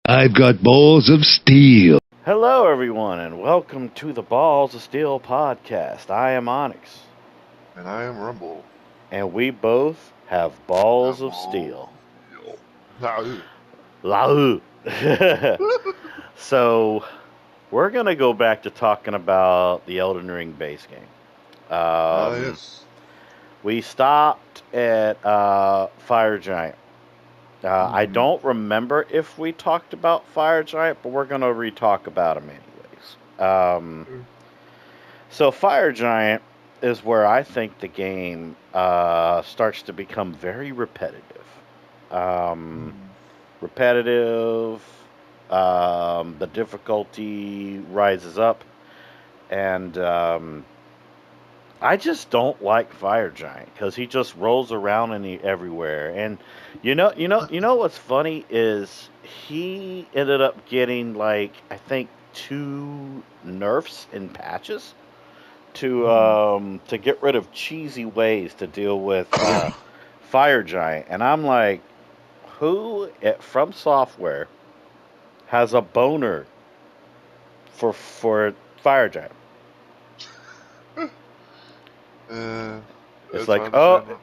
I've got balls of steel. Hello, everyone, and welcome to the Balls of Steel podcast. I am Onyx, And I am Rumble. and we both have balls Have of balls steel. of steel. Lahu! So, we're going to go back to talking about the Elden Ring base game. Yes. We stopped at Fire Giant. I don't remember if we talked about Fire Giant, but we're going to re-talk about him anyways. So Fire Giant is where I think the game starts to become very repetitive. Um, repetitive. The difficulty rises up, and I just don't like Fire Giant because he just rolls around everywhere. And you know what's funny is he ended up getting like I think 2 nerfs in patches to get rid of cheesy ways to deal with Fire Giant, and I'm like, who from Software has a boner for Fire Giant? It's It's like, hard to oh, say that.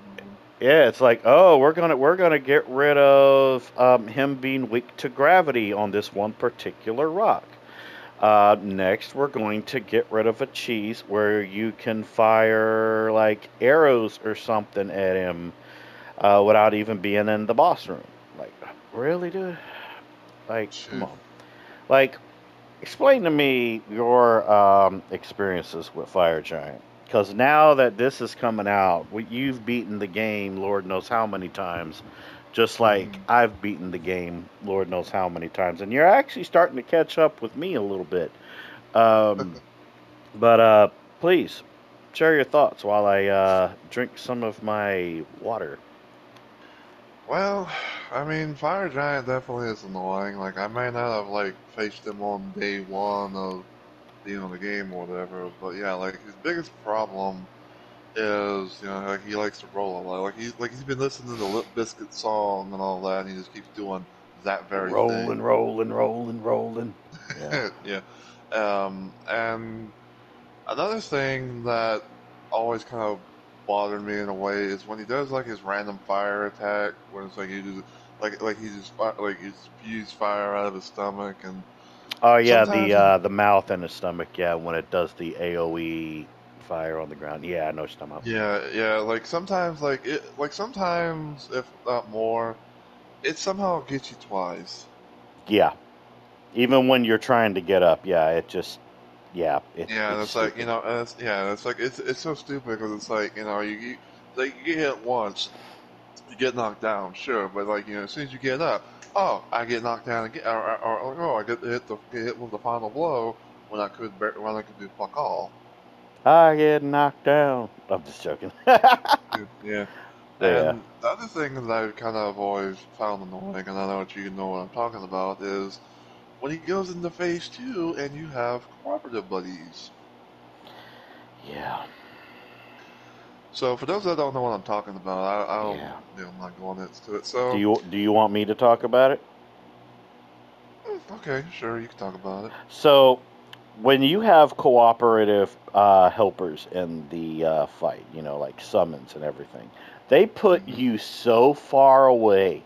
yeah, it's like, oh, we're gonna get rid of him being weak to gravity on this one particular rock. Next, we're going to get rid of a cheese where you can fire like arrows or something at him without even being in the boss room. Like, really, dude? Like, come Shoot. on. Like, explain to me your experiences with Fire Giant. Because now that this is coming out, you've beaten the game, Lord knows how many times, just like I've beaten the game, Lord knows how many times, and you're actually starting to catch up with me a little bit. Um, but please share your thoughts while I drink some of my water. Well, I mean, Fire Giant definitely is annoying. Like, I may not have, like, faced him on day one of being on the game or whatever, but yeah, like, his biggest problem is, like, he likes to roll a lot. Like he's been listening to the Lip Biscuit song and all that, and he just keeps doing that very Rolling, thing. rolling, rolling, rolling. Yeah. Yeah. And another thing that always kind of bothered me in a way is when he does like his random fire attack, when it's like he just like he spews fire out of his stomach, and Oh yeah, sometimes the mouth and the stomach. Yeah, when it does the AOE fire on the ground. Yeah, I know what you're talking about. yeah, like sometimes sometimes if not more, it somehow gets you twice. Yeah, even when you're trying to get up. Yeah, it just yeah, Yeah, and it's it's like stupid. and it's like it's so stupid because it's like you get hit once, you get knocked down, sure, but like as soon as you get up, oh, I get knocked down again, or oh, I get hit with the final blow when I could do fuck all. I get knocked down. I'm just joking. Yeah, Yeah. and the other thing that I've kind of always found annoying, and I know you know what I'm talking about, is when he goes into phase two and you have cooperative buddies. Yeah. So for those that don't know what I'm talking about, I'll Yeah. I'm not going into it. Do So you want me to talk about it? okay, sure, you can talk about it. So when you have cooperative helpers in the fight, like summons and everything, they put Hmm. you so far away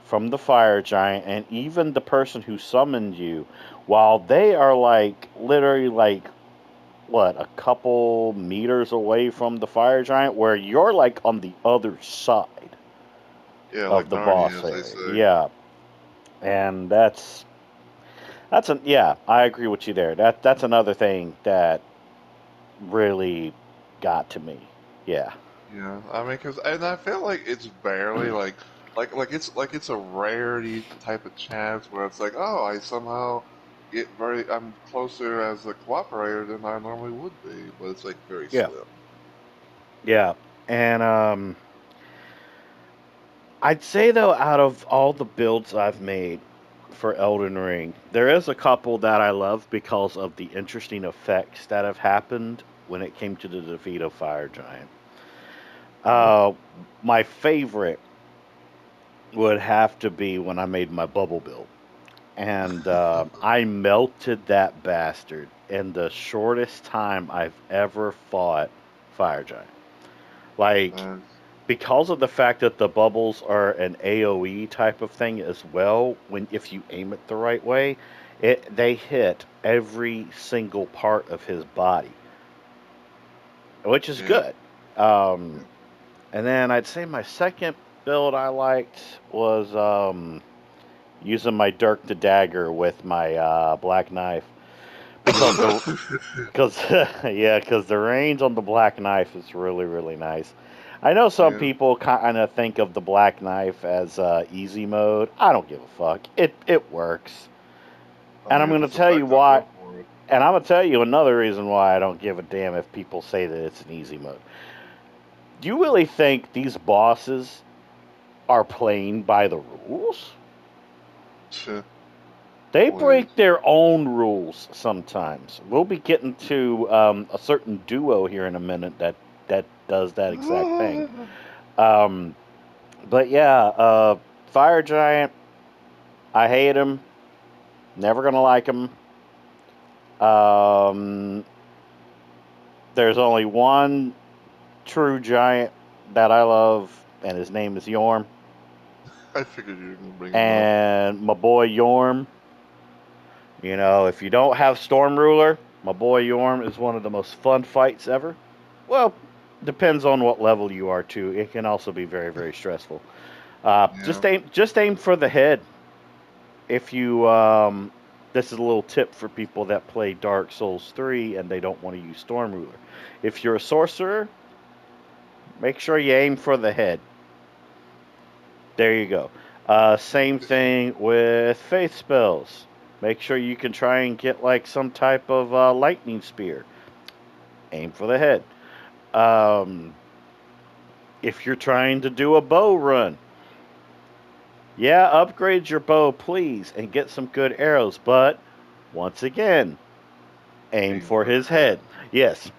from the fire giant and even the person who summoned you, while they are like literally like what a couple meters away from the fire giant, where you're like on the other side Yeah, of like the Narnia, boss as they area. say. Yeah, and yeah, I agree with you there. That's another thing that really got to me. Yeah. Yeah, I mean, and I feel like it's barely it's a rarity type of chance where it's like, oh, I somehow I'm closer as a cooperator than I normally would be, but it's like very Yeah. slim. Yeah. And I'd say though, out of all the builds I've made for Elden Ring, there is a couple that I love because of the interesting effects that have happened when it came to the defeat of Fire Giant. Hmm. Uh, my favorite would have to be when I made my bubble build. and I melted that bastard in the shortest time I've ever fought Fire Giant. Like, Uh, because of the fact that the bubbles are an AOE type of thing as well, when if you aim it the right way, they hit every single part of his body, which is yeah. good. Um, and then I'd say my second build I liked was using my dirk to dagger with my black knife because the because because the range on the black knife is really nice. I know some Yeah. people kind of think of the black knife as easy mode. I don't give a fuck. It works, I and I'm mean, if gonna it's tell you effective, why. go for it. And I'm gonna tell you another reason why I don't give a damn if people say that it's an easy mode. Do you really think these bosses are playing by the rules? Shit, They please. break their own rules sometimes. We'll be getting to a certain duo here in a minute that does that exact thing. Um, but yeah, Fire Giant, I hate him. Never gonna like him. Um, there's only one true giant that I love, and his name is Yorm. I figured you were gonna bring him up. And my boy Yorm, you know, if you don't have Storm Ruler, my boy Yorm is one of the most fun fights ever. Well, depends on what level you are too. It can also be very stressful. Yeah. Just aim for the head. If you this is a little tip for people that play Dark Souls 3 and they don't want to use Storm Ruler. If you're a sorcerer, make sure you aim for the head. There you go. Same thing with faith spells. Make sure you can try and get like some type of lightning spear. Aim for the head. Um, if you're trying to do a bow run, yeah, upgrade your bow, please, and get some good arrows. But once again, aim Aim for for the his head. head. Yes.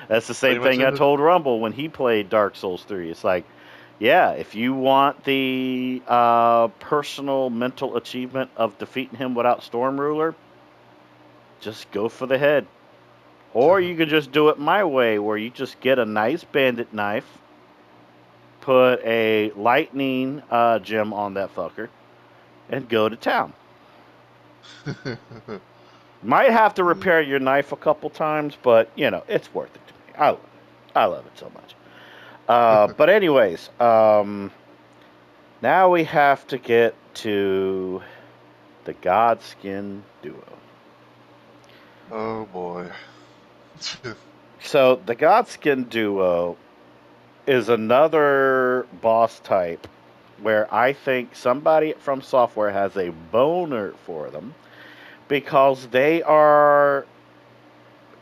That's the Pretty same much thing in I the. told Rumble when he played Dark Souls 3. It's like, yeah, if you want the personal mental achievement of defeating him without Storm Ruler, just go for the head. Or you could just do it my way, where you just get a nice bandit knife, put a lightning gem on that fucker, and go to town. Might have to Yeah. repair your knife a couple times, but you know it's worth it to me. I love it so much. But anyways, now we have to get to the Godskin duo. Oh boy. So the Godskin duo is another boss type where I think somebody from software has a boner for them because they are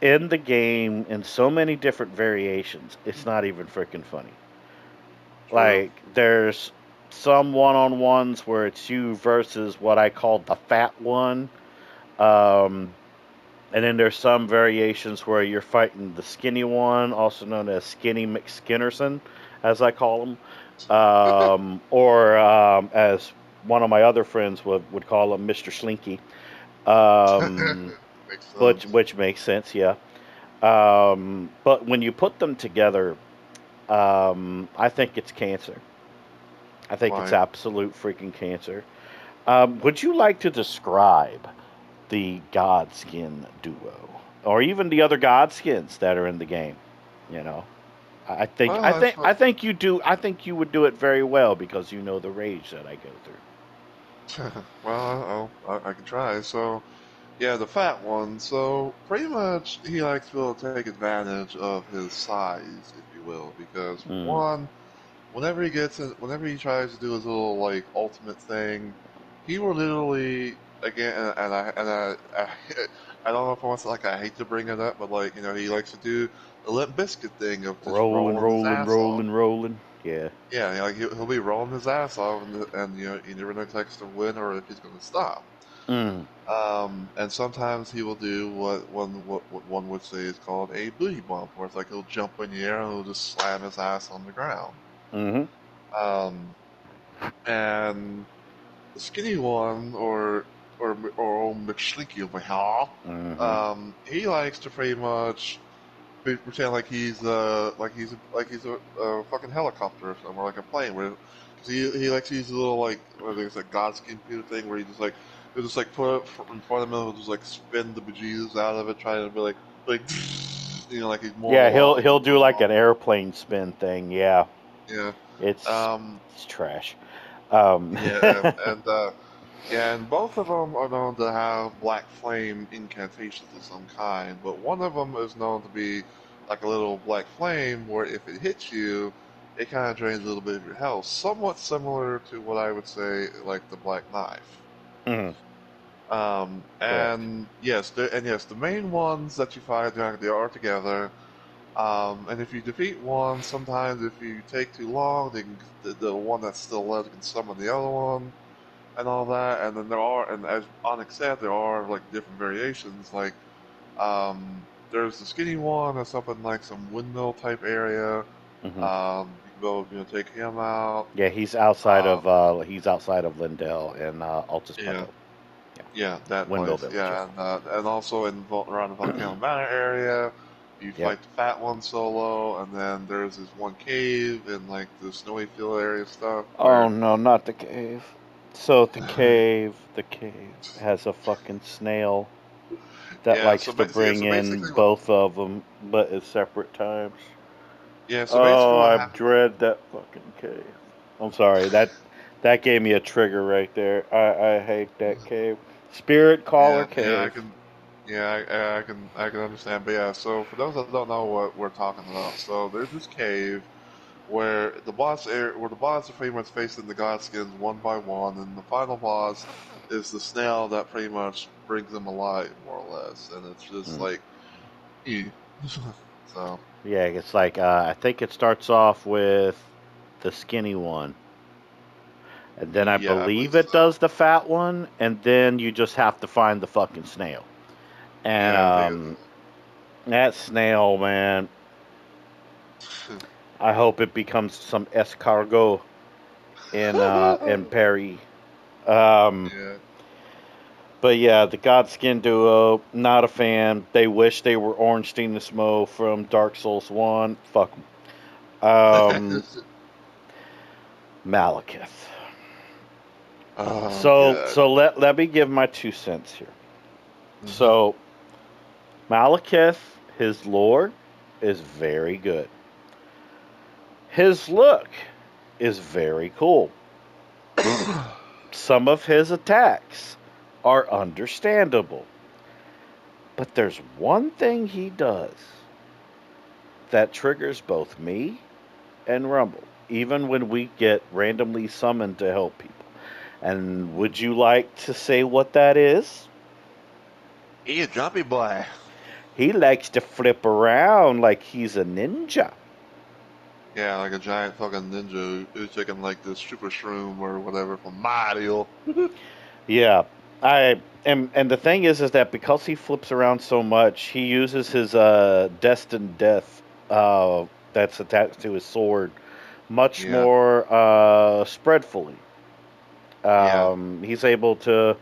in the game in so many different variations. It's not even freaking funny. True. Like there's some one-on-ones where it's you versus what I call the fat one. Um, and then there's some variations where you're fighting the skinny one, also known as Skinny McSkinnerson, as I call him, or as one of my other friends would call him, Mr. Slinky, Makes sense. which makes sense, yeah. But when you put them together, I think it's cancer. I think it's Why? absolute freaking cancer. Would you like to describe the Godskin duo, or even the other Godskins that are in the game? You know, Well, that's what. I think you do. I think you would do it very well because you know the rage that I go Well, I can try. So, yeah, the fat one. So, pretty much, he likes to be able to take advantage of his size, if you will, because for through. one, whenever he tries to do his little like ultimate thing, he will literally again, I don't know if I want to like I hate to bring it up, but like he likes to do the Limp Biscuit thing of just Rolling, rolling his rolling, ass off. rolling, rolling. Yeah. Yeah, like he'll be rolling his ass off, and you never know if he's going to win or if he's going to stop. Mm. And sometimes he will do what one would say is called a booty bump, where it's like he'll jump in the air and he'll just slam his ass on the ground. Mm-hmm. Um, and the skinny one, or McSlinky over here, he likes to pretty much pretend like he's a fucking helicopter or something, or like a plane. Where, cause he likes to use a little like what I think it's like Godskin computer thing where he'll just like put it in front of him and he'll just like spin the bejesus out of it, trying to be like like he's more Yeah, alive. he'll do like an airplane spin thing. Yeah, Yeah. it's Um. trash. Yeah. And both of them are known to have black flame incantations of some kind, but one of them is known to be like a little black flame where if it hits you, it kind of drains a little bit of your health, somewhat similar to what I would say like the black knife. Mhm, correct. And yes, the main ones that you fight, they are together. And if you defeat one, sometimes if you take too long, the one that's still left can summon the other one and all that. And then and as Onyx said, there are like different variations. Like, there's the skinny one that's up in like some windmill type area. Hmm. You can go, take him out. Yeah, Um, he's outside of Lindell and Altus yeah, Plateau. Yeah, yeah, that Windmill place. Village. Yeah, and also around the Volcano Manor area, you Yep. fight the fat one solo, and then there's this one cave in like the snowy field area stuff Oh where. no, not the cave. So the cave has a fucking snail that Yeah, likes to bring so in basically, both of them, but at separate times. so basically Oh, what I happened. dread that fucking cave. I'm sorry, that gave me a trigger right there. I hate that cave. Spirit Caller Yeah, Cave. I can understand. But yeah, so for those that don't know what we're talking about, so there's this cave where the boss are pretty much facing the Godskins one by one, and the final boss is the snail that pretty much brings them alive, more or less, and it's just Hmm. like, ew. So Yeah, it's like I think it starts off with the skinny one, and then I yeah, I believe believe it so. does the fat one, and then you just have to find the fucking snail. And Yeah, I think that snail, man, it's. I hope it becomes some escargot in Perry. Um, Yeah. but yeah, the Godskin duo, not a fan. They wish they were Ornstein the Smo from Dark Souls One. Fuck 'em. Malekith. Oh So god. so let me give my 2 cents here. Hmm. So Malekith, his lore is very good. His look is very cool. Some of his attacks are understandable. But there's one thing he does that triggers both me and Rumble, even when we get randomly summoned to help people. And would you like to say what that is? He a jumpy boy. He likes to flip around like he's a ninja. Yeah, like a giant fucking ninja who's taking like this super shroom or whatever from Mario. Yeah, I and the thing is that because he flips around so much, he uses his destined death that's attached to his sword much Yeah, more spreadfully. yeah. He's able to.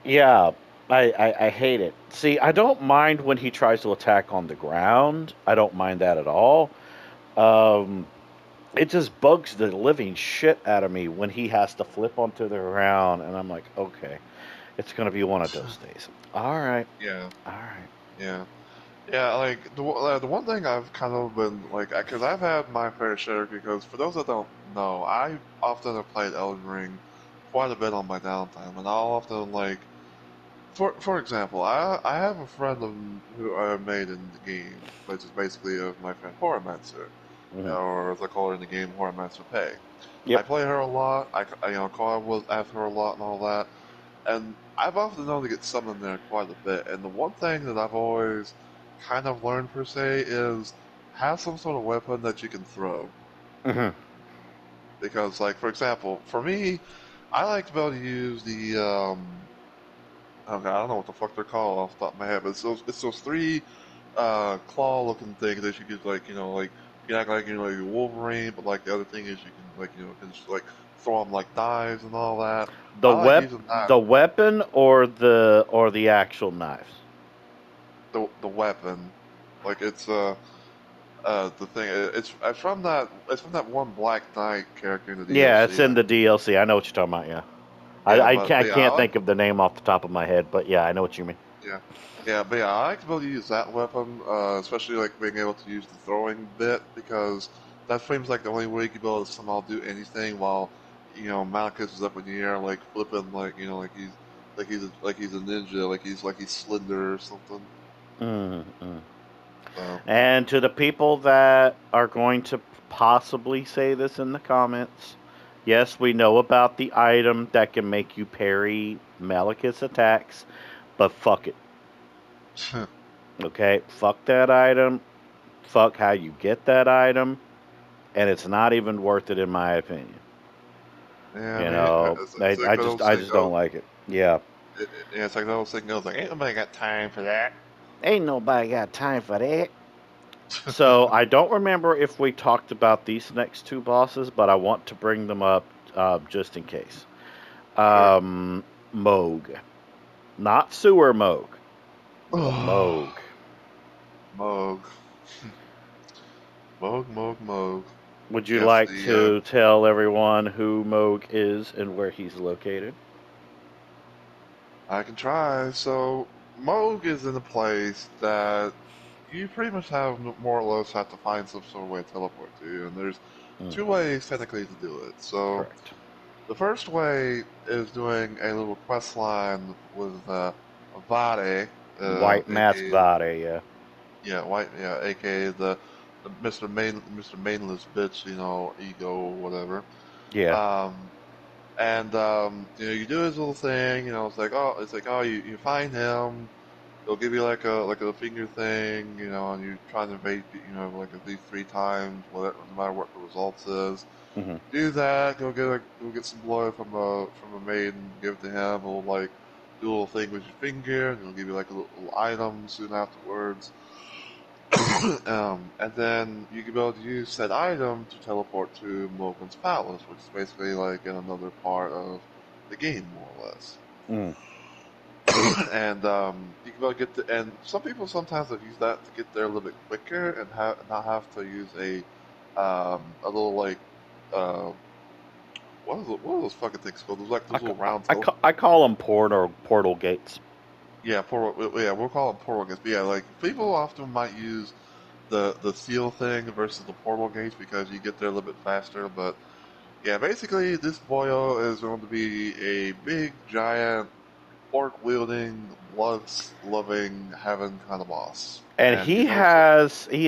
Yeah, I hate it. See, I don't mind when he tries to attack on the ground. I don't mind that at all. Um, it just bugs the living shit out of me when he has to flip onto the ground, and I'm like, okay, it's gonna be one of those days. All right, Yeah, all right. yeah. Yeah, like the one thing I've kind of been like, because I've had my fair share. Because for those that don't know, I often have played Elden Ring quite a bit on my downtime, and I'll often like, for example, I have a friend who I made in the game, which is basically my friend Horomancer, Hmm. or as I call her in the game, Horomancer Pay. I Yep. play her a lot. Call with after her a lot and all that. And I've often known to get summoned there quite a bit. And the one thing that I've always kind of learned per se is have some sort of weapon that you can throw. Hmm. Because, like, for example, for me, I like to be able to use okay, I don't know what the fuck they're called off the top of my head, but it's those three claw looking things that you could like, you can act like like Wolverine, but like the other thing is you can like, can just like throw them like knives and all that. The I like using that. the weapon or the actual knives? The weapon, like it's the thing. It's from that one Black Knight character in the Yeah, it's DLC. in the DLC. I know what you're talking about. Yeah, Yeah, I but yeah, can't think of the name off the top of my head, but yeah, I know what you mean. yeah, yeah, but yeah, I like to be able to use that weapon, especially like being able to use the throwing bit because that seems like the only way you can be able to somehow do anything while Malchus is up in the air like flipping like he's a ninja like he's slender or something. Mm-hmm. So And to the people that are going to possibly say this in the comments, yes, we know about the item that can make you parry Malekith's attacks, but fuck it. Okay? Fuck that item. Fuck how you get that item. And it's not even worth it in my opinion. yeah, I You mean, know, it's like that old I saying just don't goes. like it. Yeah. Yeah, it's like that old saying goes like, ain't nobody got time for that. Ain't nobody got time for that. So I don't remember if we talked about these next two bosses, but I want to bring them up just in case. Sure. Moog, not sewer Moog, Oh, Moog. Moog, Moog. Would you Yes, like the to tell everyone who Moog is and where he's located? I can try. So Moog is in a place that you pretty much have more or less have to find some sort of way to teleport to, and there's Mm, two ways technically to do it. So correct. the first way is doing a little quest line with Vade, White mask aka body. Yeah. aka the Mr. Mainless bitch, ego, whatever. Yeah. Um, and you do his little thing. It's like oh, you find him. They'll give you like a finger thing, and you try to invade, like at least 3 times, whatever, no matter what the results is. Hmm. Do that. Go get some blood from a maiden. Give it to him. He'll like do a little thing with your finger, and he'll give you like a little item soon afterwards. And then you can be able to use said item to teleport to Morgan's Palace, which is basically like in another part of the game, more or less. Mm. And you can be able to and some people sometimes have used that to get there a little bit quicker and not have to use a little like uh, what are those fucking things called? There's like those little round I call them portal gates. yeah, portal. Yeah, we'll call them portal gates. But yeah, like people often might use the seal thing versus the portal gates because you get there a little bit faster. But yeah, basically this boyo is going to be a big giant orc wielding, blood loving heaven kind of boss, And and he's very sick.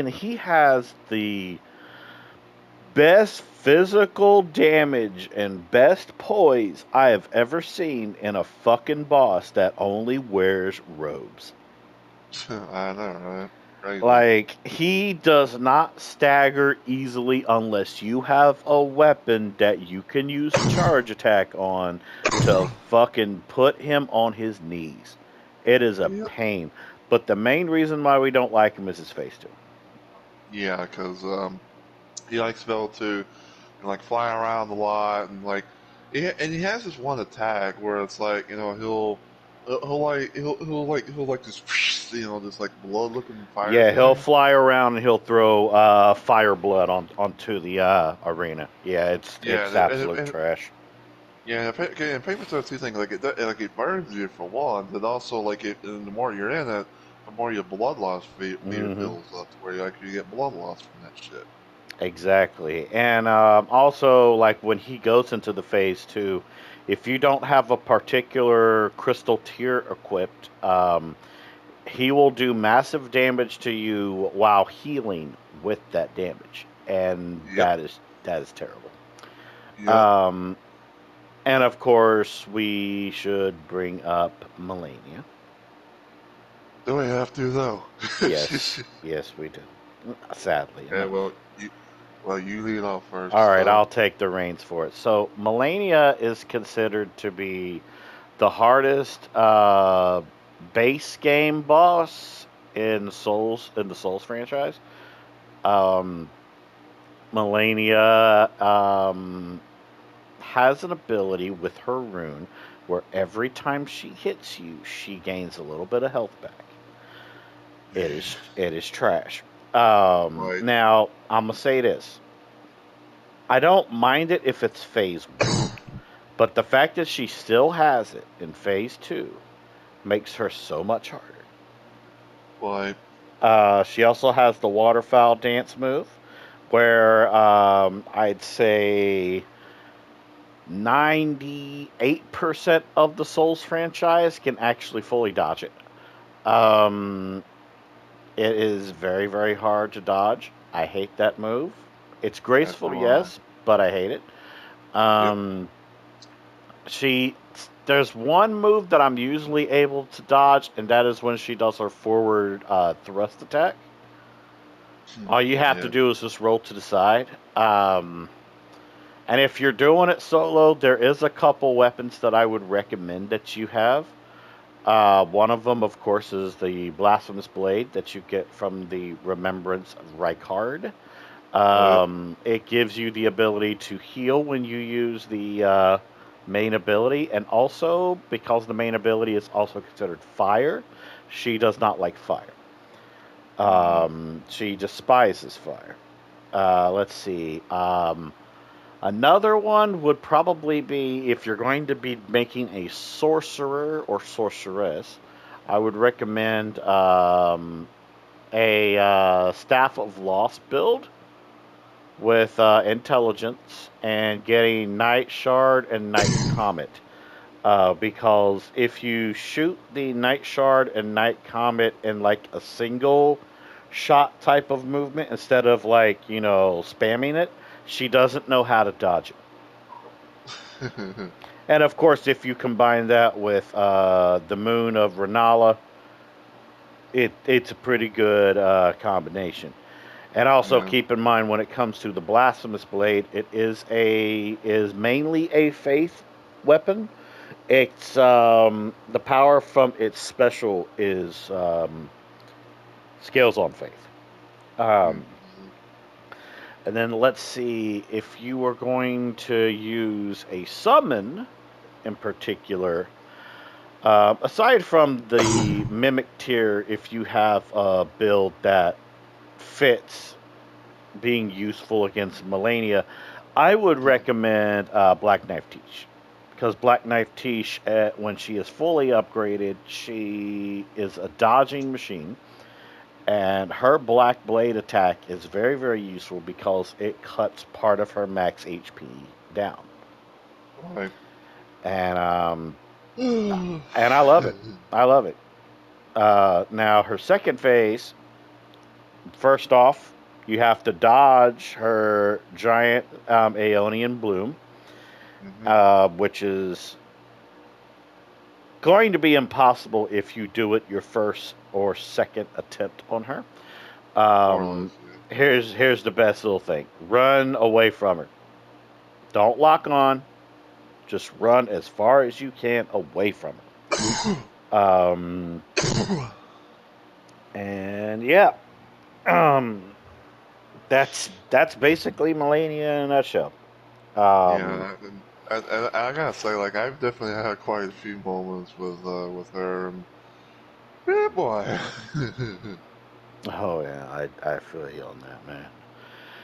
he has the best physical damage and best poise I have ever seen in a fucking boss that only wears robes. I know, right? Crazy. Like, he does not stagger easily unless you have a weapon that you can use a charge attack on to fucking put him on his knees. It is a Yep. pain. But the main reason why we don't like him is his face too. Yeah, because he likes to be able to like fly around a lot and like and he has this one attack where it's like he'll like just this like blood looking fire Yeah, he'll thing. fly around and he'll throw fire blood onto the arena. Yeah, Yeah, it's absolute trash. yeah, and paper throw two things like it burns you for one, but also like and the more you're in it, the more your blood loss meter Hmm. builds up to where you get blood loss from that shit. Exactly. And also, like, when he goes into the phase two, if you don't have a particular crystal tier equipped, he will do massive damage to you while healing with that damage. And Yep, that is terrible. yep. Um, and of course, we should bring up Melania. Do we have to though? Yes, yes, we do. Sadly. Yeah, well, you lead off first. All right, So I'll take the reins for it. So, Melania is considered to be the hardest base game boss in the Souls franchise. Um, Melania has an ability with her rune where every time she hits you, she gains a little bit of health back. It is trash. Right. Now, I'm going to say this. I don't mind it if it's phase 1. But the fact that she still has it in phase 2 makes her so much harder. Right. She also has the waterfowl dance move, where I'd say 98% of the Souls franchise can actually fully dodge it. It is very, very hard to dodge. I hate that move. It's That's graceful, why. yes, but I hate it. Yep. She There's one move that I'm usually able to dodge, and that is when she does her forward thrust attack. All you have to Yeah. do is just roll to the side. And if you're doing it solo, there is a couple weapons that I would recommend that you have. One of them, of course, is the Blasphemous Blade that you get from the Remembrance of Rykard. Right. It gives you the ability to heal when you use the main ability, and also, because the main ability is also considered fire, she does not like fire. She despises fire. Let's see. Another one would probably be if you're going to be making a sorcerer or sorceress, I would recommend a Staff of Lost build with intelligence and getting Night Shard and Night Comet. Because if you shoot the Night Shard and Night Comet in like a single shot type of movement instead of like, spamming it, she doesn't know how to dodge it. And of course, if you combine that with the Moon of Renala, it's a pretty good combination. And also Yeah. keep in mind when it comes to the Blasphemous Blade, it is mainly a faith weapon. It's the power from its special is scales on faith. Um, and then let's see if you were going to use a summon in particular. Aside from the mimic tier, if you have a build that fits being useful against Melania, I would recommend Black Knife Teach. Because Black Knife Teach, when she is fully upgraded, she is a dodging machine. And her Black Blade attack is very, very useful because it cuts part of her max HP down. Right. And I love it. I love it. Now, her second phase, first off, you have to dodge her giant Aeonian Bloom, which is going to be impossible if you do it your first or second attempt on her. Here's the best little thing. Run away from her. Don't lock on. Just run as far as you can away from her. And yeah. That's basically Melania in a nutshell. Yeah, and I gotta say, like, I've definitely had quite a few moments with her. And, yeah, boy. Oh yeah, I feel you on that, man.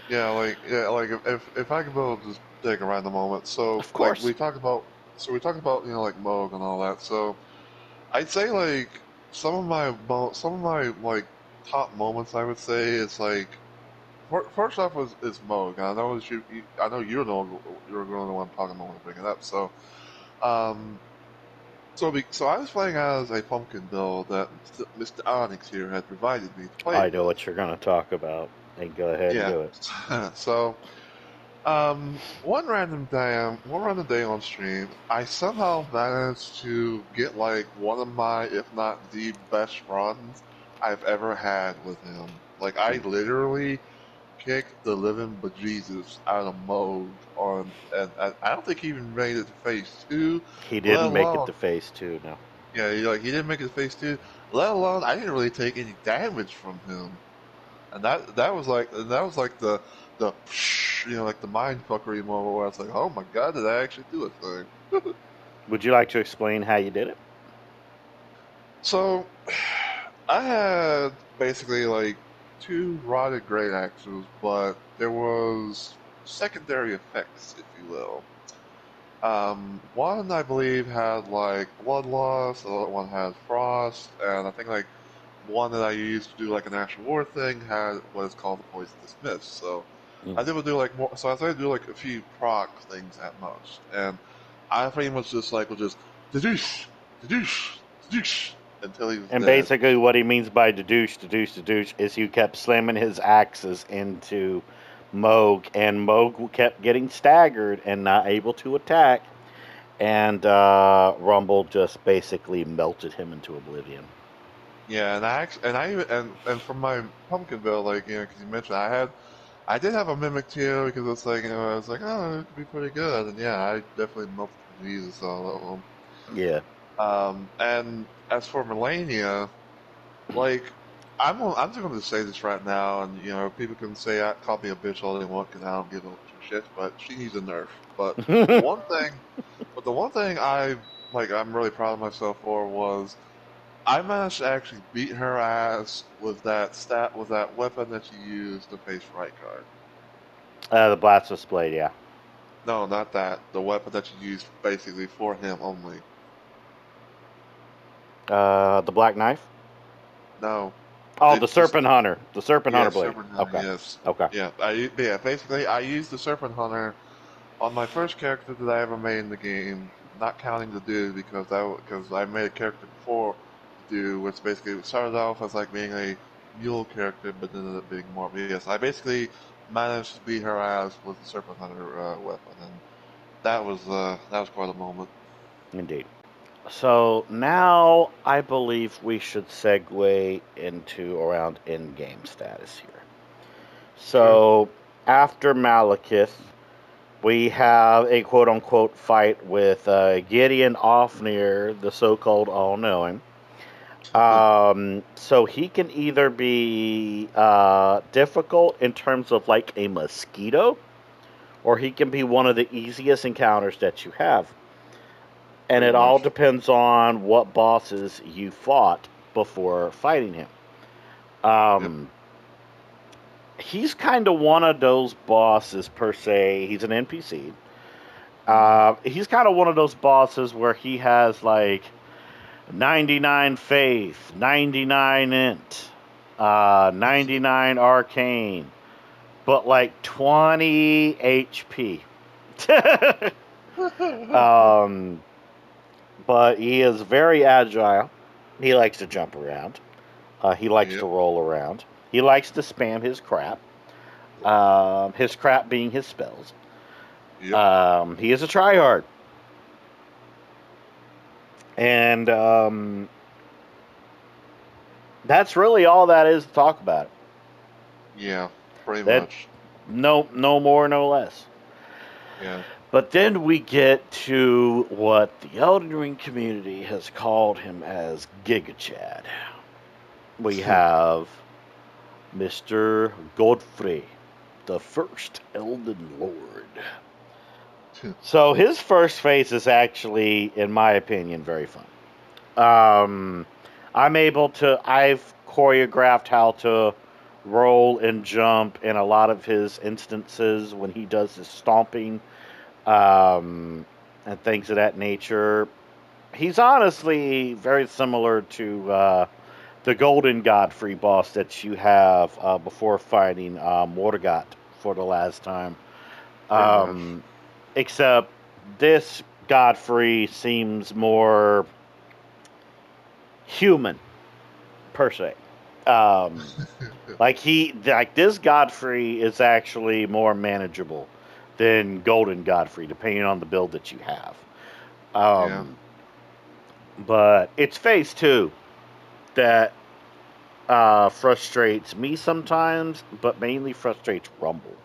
Like if I could be able to just take a random moment. So Of like course. we talked about like Moog and all that. So I'd say like some of my like top moments I would say is like first off is Moog. I know I know you're you're the one talking about when I bring it up. So um so I was playing as a pumpkin build that Mr. Onyx here had provided me to play I know with. what you're gonna talk about. And go ahead and Yeah. do it. So one random day on stream, I somehow managed to get like one of my, if not the best runs I've ever had with him. Like I literally kicked the living bejesus out of mode and I don't think he even made it to phase 2, He let didn't make it alone, to phase 2, no. yeah, he didn't make it to phase 2, let alone I didn't really take any damage from him. And that was like the the like the mind fuckery moment where it's like, oh my god, did I actually do a thing? Would you like to explain how you did it? So, I had basically like two rotted great axes, but there was secondary effects, if you will. One I believe had like blood loss, the other one had frost, and I think like one that I used to do like an actual war thing had what is called the poison dismiss. So I did do like more. So I tried to do like a few proc things at most, and I pretty much just like was just dedoosh, dedoosh, dedoosh until he was And dead. basically, what he means by dedoosh, is he kept slamming his axes into Moog, and Moog kept getting staggered and not able to attack. And Rumble just basically melted him into oblivion. Yeah, and I even and from my pumpkin build, like because you mentioned I did have a mimic too because it's like I was like, oh, it could be pretty good, and yeah, I definitely melted Jesus all of them. Yeah. And as for Melania, like I'm just going to say this right now, and people can say call me a bitch all they want because I don't give a shit, but she needs a nerf. But the one thing, I'm really proud of myself for was I managed to actually beat her ass with that weapon that you used to face Rykard. The Blasphemous Blade, yeah. No, not that. The weapon that you used basically for him only. The Black Knife? No. Oh, It the just Serpent Hunter. The Serpent Hunter Yes, blade. Serpent Hunter, Okay. yes. Okay. Yeah, basically I used the Serpent Hunter on my first character that I ever made in the game, not counting the dude because I made a character before the dude, which basically started off as like being a mule character, but then ended up being more. But yes, I basically managed to beat her ass with the Serpent Hunter weapon, and that was quite a moment. Indeed. So now I believe we should segue into around in-game status here. Sure. So after Malekith, we have a quote-unquote fight with Gideon Ofnir, the so-called All-Knowing. So he can either be difficult in terms of like a mosquito, or he can be one of the easiest encounters that you have. And Pretty it all much. depends on what bosses you fought before fighting him. Yep. He's kind of one of those bosses, per se. He's an NPC. Hmm. He's kind of one of those bosses where he has like 99 faith, 99 int, 99 arcane, but like 20 HP. um, but he is very agile. He likes to jump around. He likes to Yep. roll around. He likes to spam his crap. His crap being his spells. Yep. He is a tryhard. And that's really all that is to talk about. Yeah. Pretty That much. no more, no less. Yeah. But then we get to what the Elden Ring community has called him as Giga Chad. We have Mr. Godfrey, the first Elden Lord. So his first phase is actually, in my opinion, very fun. I've choreographed how to roll and jump in a lot of his instances when he does his stomping and things of that nature. He's honestly very similar to the Golden Godfrey boss that you have before fighting Morgott for the last time. Pretty much. Except this Godfrey seems more human per se. Um, like this Godfrey is actually more manageable than Golden Godfrey, depending on the build that you have. Yeah. But it's phase two that frustrates me sometimes, but mainly frustrates Rumble.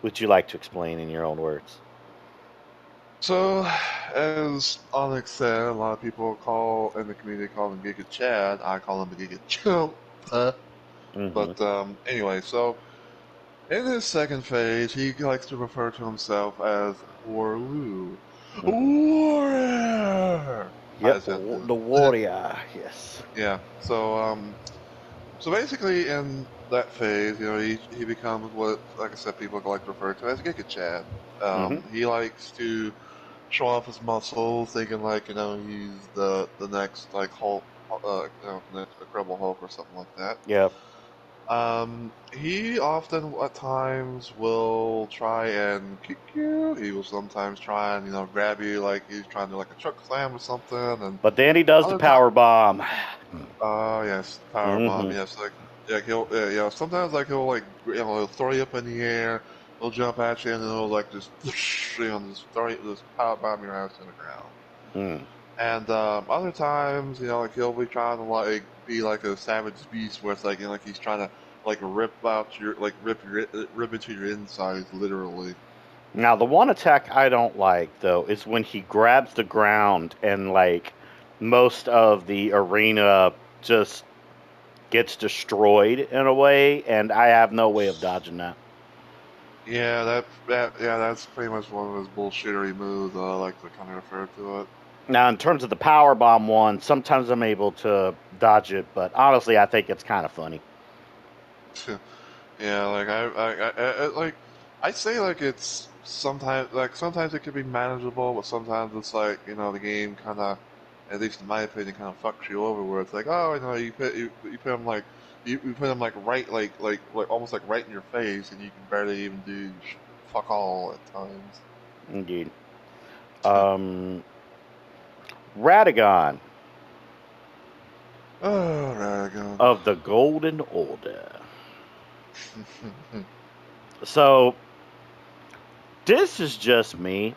Would you like to explain in your own words? So, as Onyx said, a lot of people in the community call him Giga Chad. I call him Giga Chump. Mm-hmm. But anyway, so in his second phase, he likes to refer to himself as Warloo. Mm-hmm. Warrior! I Yep, just got the to. warrior. Yes. Yeah, so basically in that phase, he becomes what, like I said, people like to refer to as Giga Chad. Mm-hmm. He likes to show off his muscles, thinking like, he's the next, like, Hulk, the next Incredible Hulk or something like that. Yep. He often, at times, will try and kick you. He will sometimes try and, grab you like he's trying to do like a truck slam or something. And But then he does the other times, power bomb. oh yes, the power bomb. Mm-hmm. Yes, like yeah, he'll sometimes like he'll like he'll throw you up in the air. He'll jump at you and then he'll like just just just power bomb your ass to the ground. Mm. And other times, like he'll be trying to like be like a savage beast, where it's like like he's trying to like rip into your insides, literally. Now, the one attack I don't like, though, is when he grabs the ground and, like, most of the arena just gets destroyed in a way, and I have no way of dodging that. Yeah, that's pretty much one of those bullshittery moves. I like to kind of refer to it. Now, in terms of the power bomb one, sometimes I'm able to dodge it, but honestly, I think it's kind of funny. Yeah, like like I'd say like it's sometimes it can be manageable, but sometimes it's like the game kind of, at least in my opinion, kind of fucks you over where it's like, oh, you put them like you put them like right like almost like right in your face, and you can barely even do fuck all at times. Indeed. Um, Radagon Oh, Dragon. of the Golden Order. So, this is just me.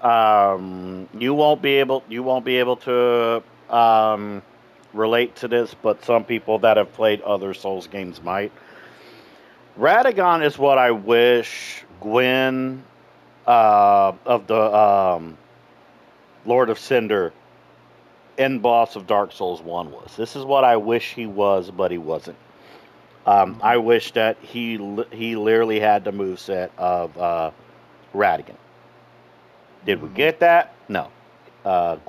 You won't be able to relate to this, but some people that have played other Souls games might. Radagon is what I wish Gwyn of the Lord of Cinder end boss of Dark Souls 1 was. This is what I wish he was, but he wasn't. I wish that he literally had the moveset of Radagon. Did we get that? No.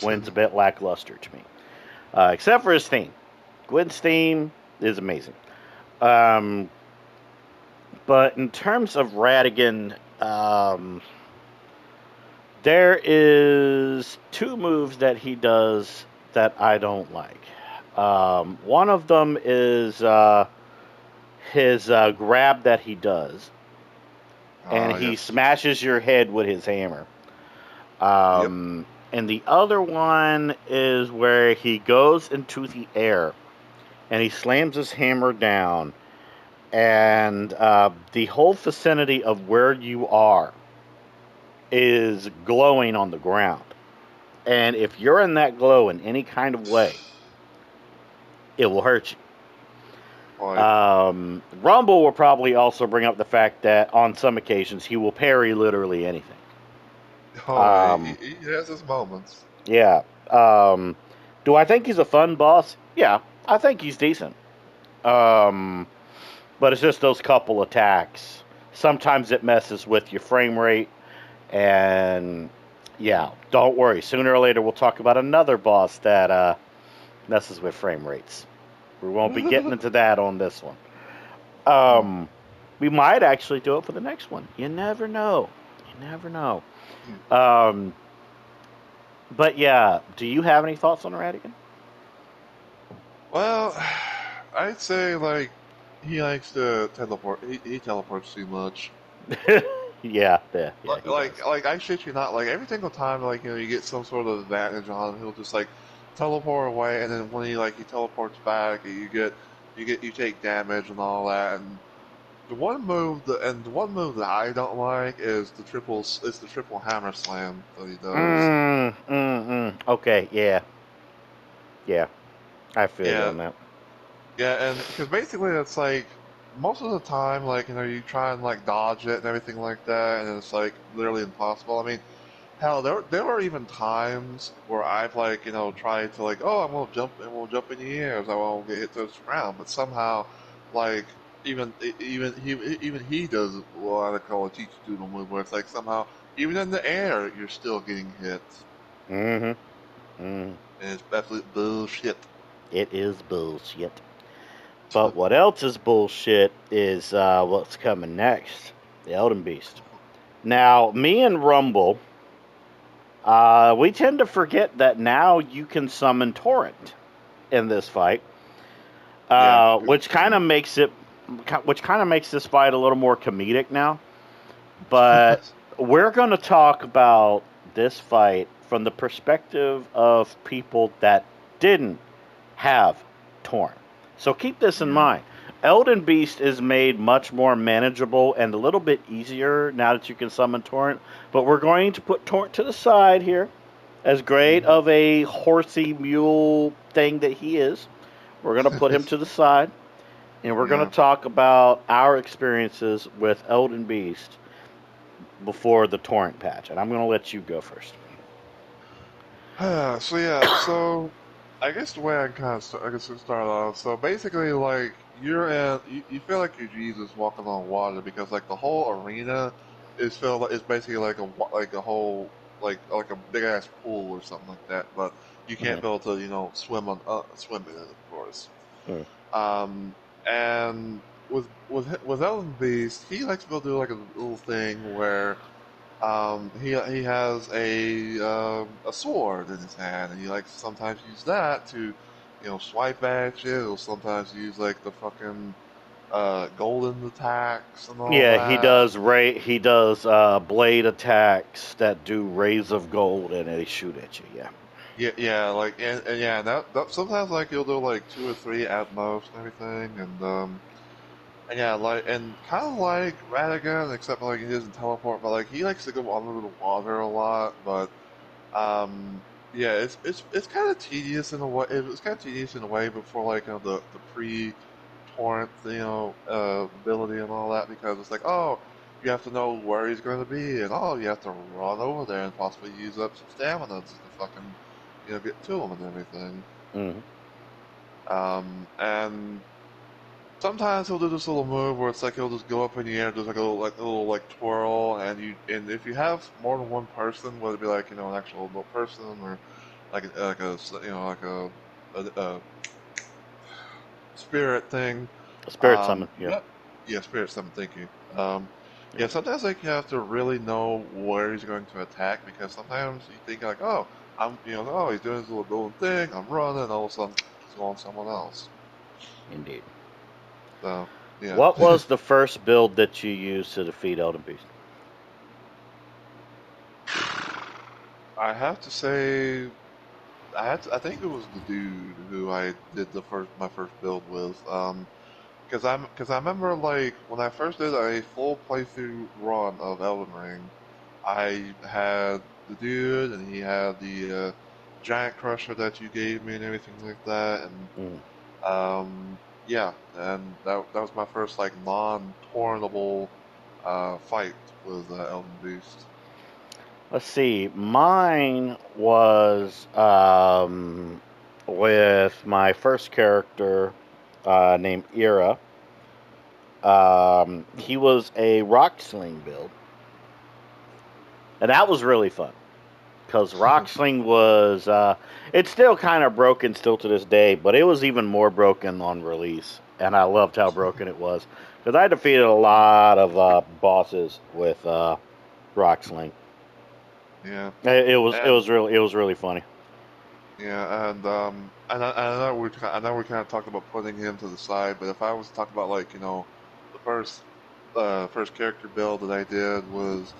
Gwyn's a bit lackluster to me. Except for his theme. Gwyn's theme is amazing. But in terms of Radagon, there is two moves that he does that I don't like. One of them is his grab that he does, and he Yes. smashes your head with his hammer. Yep. And the other one is where he goes into the air and he slams his hammer down, and the whole vicinity of where you are is glowing on the ground. And if you're in that glow in any kind of way, it will hurt you. Rumble will probably also bring up the fact that on some occasions he will parry literally anything. He has his moments. Yeah. Do I think he's a fun boss? Yeah, I think he's decent. But it's just those couple attacks. Sometimes it messes with your frame rate, and yeah, don't worry. Sooner or later, we'll talk about another boss that messes with frame rates. We won't be getting into that on this one. We might actually do it for the next one. You never know. You never know. But yeah, do you have any thoughts on Radigan? Well, I'd say like he likes to teleport. He teleports too much. Yeah, he Like I shit you not. Like every single time, like you get some sort of advantage on him, he'll just like teleport away, and then when he teleports back, you take damage and all that. And the one move that I don't like is the triple hammer slam that he does. Okay, yeah. I feel you Yeah, on that. yeah, and because basically it's like most of the time, like you try and like dodge it and everything like that, and it's like literally impossible. I mean, hell, there were even times where I've like tried to like, oh, I'm gonna jump and we'll jump in the air, so I won't get hit to the ground, but somehow like even he does what I call a teach doodle move, where it's like somehow even in the air you're still getting hit, Mm-hmm. Mm. and it's absolute bullshit. It is bullshit. But what else is bullshit is what's coming next, the Elden Beast. Now, me and Rumble, we tend to forget that now you can summon Torrent in this fight, Yeah, which kind of makes this fight a little more comedic now. But we're going to talk about this fight from the perspective of people that didn't have Torrent. So keep this in yeah. mind. Elden Beast is made much more manageable and a little bit easier now that you can summon Torrent. But we're going to put Torrent to the side here, as great of a horsey mule thing that he is. We're going to put him to the side, and we're going Yeah. to talk about our experiences with Elden Beast before the Torrent patch. And I'm going to let you go first. So yeah, so I guess the way I kind of I guess to start off. So basically, like you feel like you're Jesus walking on water because like the whole arena is filled like it's basically like like a whole like a big ass pool or something like that. But you can't be able to swim in it, of course. Mm. Um, and with Ellen Beast, he likes to be able to do like a little thing where he has a sword in his hand, and he likes to sometimes use that to, swipe at you. He'll sometimes use like the fucking golden attacks and all Yeah, he that. does he does blade attacks that do rays of gold and they shoot at you. Yeah. Yeah, yeah, like and yeah, that sometimes like he'll do like two or three at most and everything, and yeah, like and kind of like Radigan, except like he doesn't teleport, but like he likes to go under the water a lot, but. Yeah, it's kind of tedious in a way. It was kind of tedious in a way before like the pre-torrent ability and all that because it's like you have to know where he's going to be and you have to run over there and possibly use up some stamina just to fucking get to him and everything. Mm-hmm. And sometimes he'll do this little move where it's like he'll just go up in the air, just like a little like twirl, and if you have more than one person, whether it be like an actual little person or like a a spirit thing, Spirit summon. Yeah. yeah, yeah, spirit summon. Thank you. Yeah. Yeah, sometimes like you have to really know where he's going to attack because sometimes you think like, he's doing his little golden thing, I'm running, and all of a sudden he's on someone else. Indeed. So yeah. What was the first build that you used to defeat Elden Beast? I have to say, I think it was the dude who I did my first build with. Because I remember like when I first did a full playthrough run of Elden Ring, I had the dude and he had the giant crusher that you gave me and everything like that, and Mm. yeah, and that was my first like non-torrentable fight with Elden Beast. Let's see. Mine was with my first character named Ira. He was a rock sling build, and that was really fun because rock sling was it's still kind of broken still to this day, but it was even more broken on release, and I loved how broken it was because I defeated a lot of bosses with rock sling. Yeah, It was and really funny. yeah, I know we kind of talked about putting him to the side, but if I was to talk about like the first character build that I did was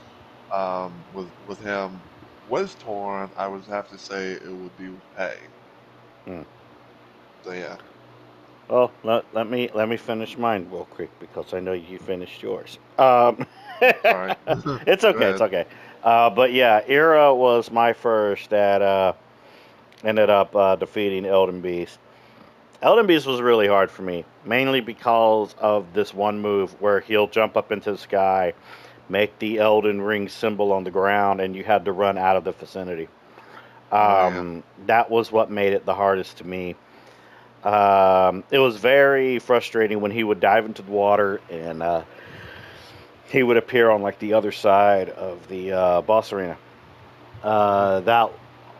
with him was torn, I would have to say it would be with Pay. Hmm. So yeah, Well, let me finish mine real quick because I know you finished yours. all right, It's go okay. It's ahead. okay. But yeah, Era was my first that ended up defeating Elden Beast. Elden Beast was really hard for me, mainly because of this one move where he'll jump up into the sky, make the Elden Ring symbol on the ground, and you had to run out of the vicinity. Oh yeah. That was what made it the hardest to me. It was very frustrating when he would dive into the water and he would appear on like the other side of the boss arena. That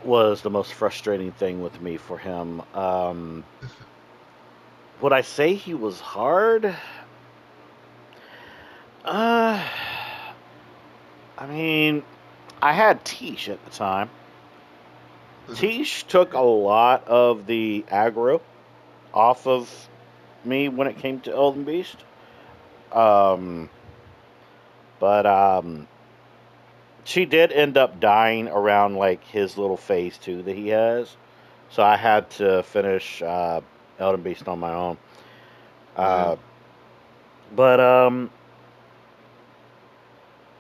was the most frustrating thing with me for him. Would I say he was hard? Uh, I mean, I had Tish at the time. Tish took a lot of the aggro off of me when it came to Elden Beast. Um, but she did end up dying around like his little phase 2 that he has. So I had to finish Elden Beast on my own. Yeah. Uh, but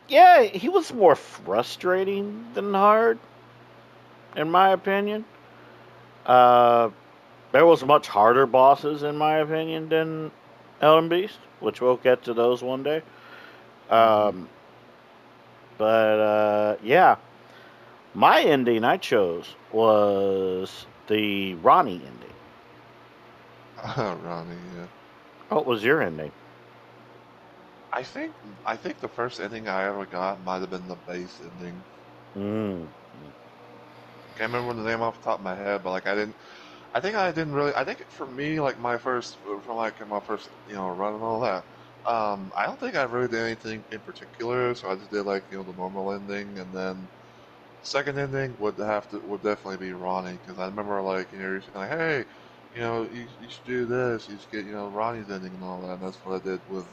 yeah, he was more frustrating than hard, in my opinion. Uh, there was much harder bosses, in my opinion, than Elden Beast, which we'll get to those one day. Mm-hmm. Um, but yeah, my ending I chose was the Ronnie ending. Ronnie, yeah. What was your ending? I think I think the first ending I ever got might have been the base ending. Mm. Can't remember the name off the top of my head, but like I didn't. I think I didn't really. I think for me, like my first, from like my first, run and all that. I don't think I really did anything in particular. So I just did like the normal ending, and then second ending would definitely be Ronnie because I remember like you're saying like, hey, you should do this. You should get Ronnie's ending and all that. And that's what I did with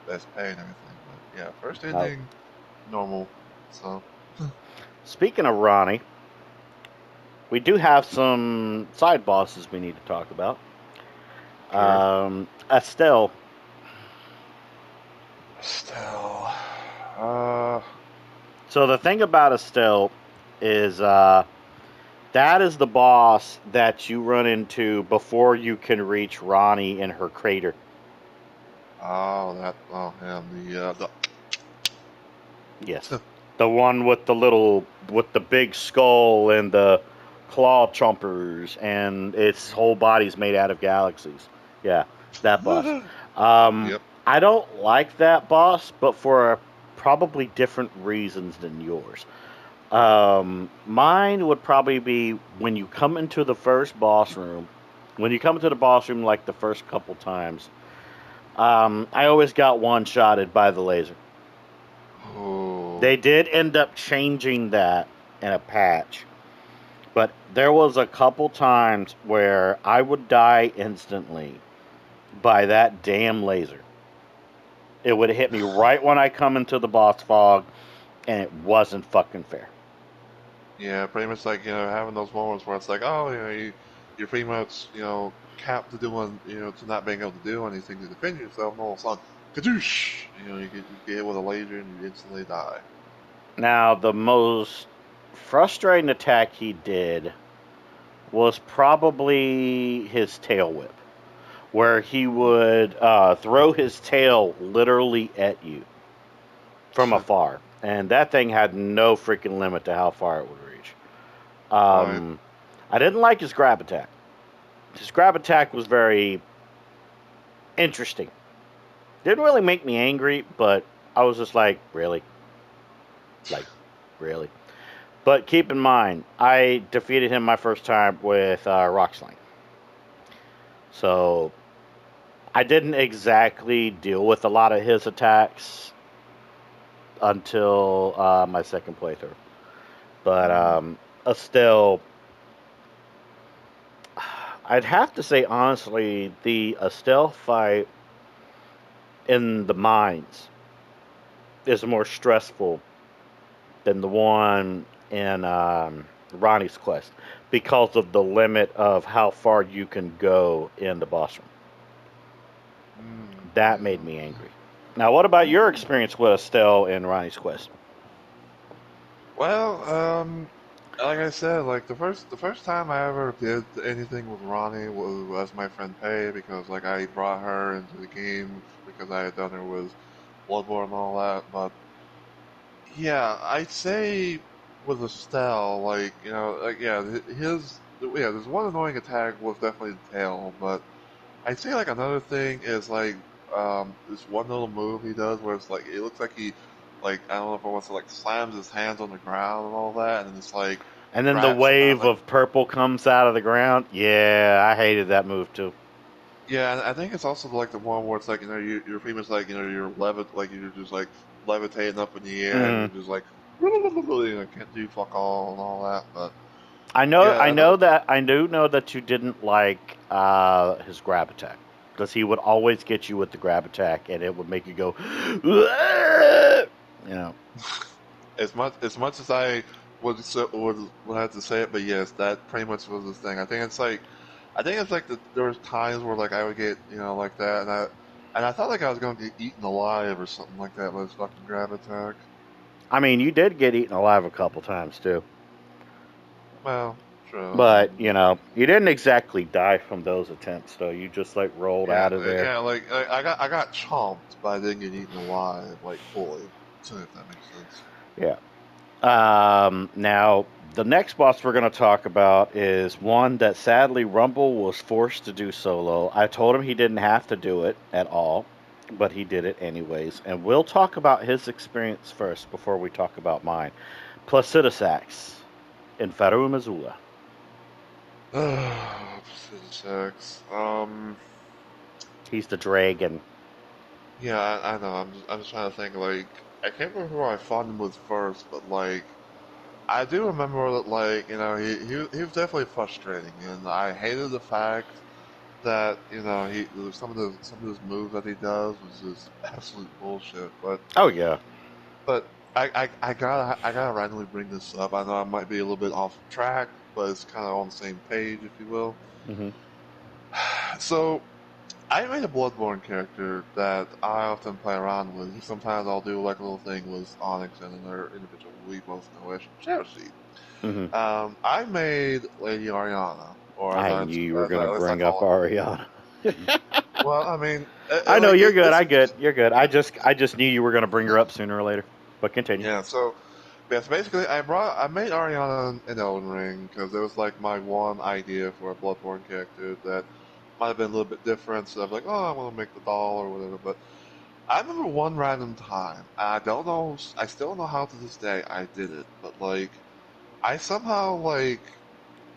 as Pay and everything. But yeah, first Uh, ending normal. So Speaking of Ronnie, we do have some side bosses we need to talk about. sure. Estelle. Still, uh, So the thing about Estelle is that is the boss that you run into before you can reach Ronnie in her crater. oh yeah, Yes, the one with the big skull and the claw chompers, and its whole body's made out of galaxies. Yeah, that boss. Um, yep. I don't like that boss, but for probably different reasons than yours. Mine would probably be when you come into the first boss room. When you come into the boss room, like the first couple times, I always got one shotted by the laser. Oh, They did end up changing that in a patch, but there was a couple times where I would die instantly by that damn laser. It would hit me right when I come into the boss fog, and it wasn't fucking fair. yeah. Pretty much like having those moments where it's like, oh, you're pretty much capped to doing to not being able to do anything to defend yourself, and all of a sudden, kadoosh! You get hit with a laser and you instantly die. Now, the most frustrating attack he did was probably his tail whip, where he would throw his tail literally at you from afar. And that thing had no freaking limit to how far it would reach. Right. Um, I didn't like his grab attack. His grab attack was very interesting. Didn't really make me angry, but I was just like, really? Like, really? But keep in mind, I defeated him my first time with Rock Sling. So I didn't exactly deal with a lot of his attacks until my second playthrough. But Mm, Estelle, I'd have to say honestly, the Estelle fight in the mines is more stressful than the one in Ronnie's quest because of the limit of how far you can go in the boss room. That made yeah. me angry. Now, what about your experience with Estelle in Ronnie's quest? Well, like I said, like the first time I ever did anything with Ronnie was my friend Pay because like I brought her into the game because I had done her with Bloodborne and all that, but yeah, I'd say with Estelle, like, like, yeah, his one annoying attack was definitely the tail, but I'd say, like, another thing is, like, this one little move he does where it's, like, it looks like he, like, I don't know if I want to, like, slams his hands on the ground and all that, and it's, like, And then the wraps around, wave like, of purple comes out of the ground. Yeah, I hated that move too. yeah, and I think it's also, like, the one where it's, like, you're pretty much, like, like, you're just, like, levitating up in the air, and Mm. you're just, like, can't do fuck all and all that, but, I know, yeah, another, I do know that you didn't like his grab attack because he would always get you with the grab attack, and it would make you go, you know. as much as I would have to say it, but yes, that pretty much was the thing. I think it's like there was times where like I would get like that, and I thought like I was going to get eaten alive or something like that by this fucking grab attack. I mean, you did get eaten alive a couple times too, Well, true. I but mean, you didn't exactly die from those attempts, though. You just like rolled yeah, out of there. yeah, like I got chomped, but I didn't get eaten alive like fully. So if that makes sense. Yeah. Now, the next boss we're going to talk about is one that sadly Rumble was forced to do solo. I told him he didn't have to do it at all, but he did it anyways. And we'll talk about his experience first before we talk about mine. Placidusax in Faru Missoula. Physics. He's the dragon. Yeah, I know. I'm just trying to think. Like, I can't remember who I fought him with first, but like, I do remember that. Like, he was definitely frustrating, and I hated the fact that he some of his moves that he does was just absolute bullshit. Oh, yeah. But I gotta randomly bring this up. I know I might be a little bit off track, but it's kind of on the same page, if you will. Hmm. So. I made a Bloodborne character that I often play around with. Sometimes I'll do like a little thing with Onyx and another individual we both know as Chelsea. Hmm. I made Lady Ariana, or I knew you were as going I, to at least I bring up call Ariana. her. Well, I mean, I know you're good. it's I good. You're good. I just knew you were going to bring her up sooner or later. But continue. yeah. So yes, basically, I made Ariana in Elden Ring because it was like my one idea for a Bloodborne character that might have been a little bit different. So I was like, oh, I want to make the doll or whatever, but. I remember one random time. I don't know. I still don't know how to this day I did it, but like I somehow like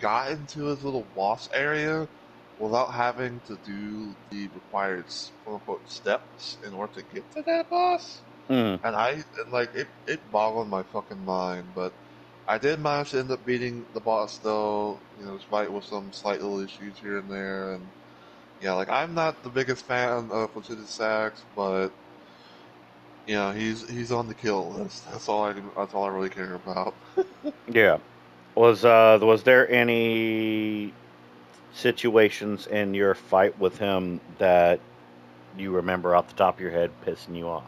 got into his little boss area without having to do the required quote unquote steps in order to get to that boss. Mm. And like it boggled my fucking mind, but I did manage to end up beating the boss though. Despite with some slight little issues here and there, and yeah, like I'm not the biggest fan of Placiduous Sax, but he's on the kill list. That's all I really care about. Yeah. Was there any situations in your fight with him that you remember off the top of your head pissing you off?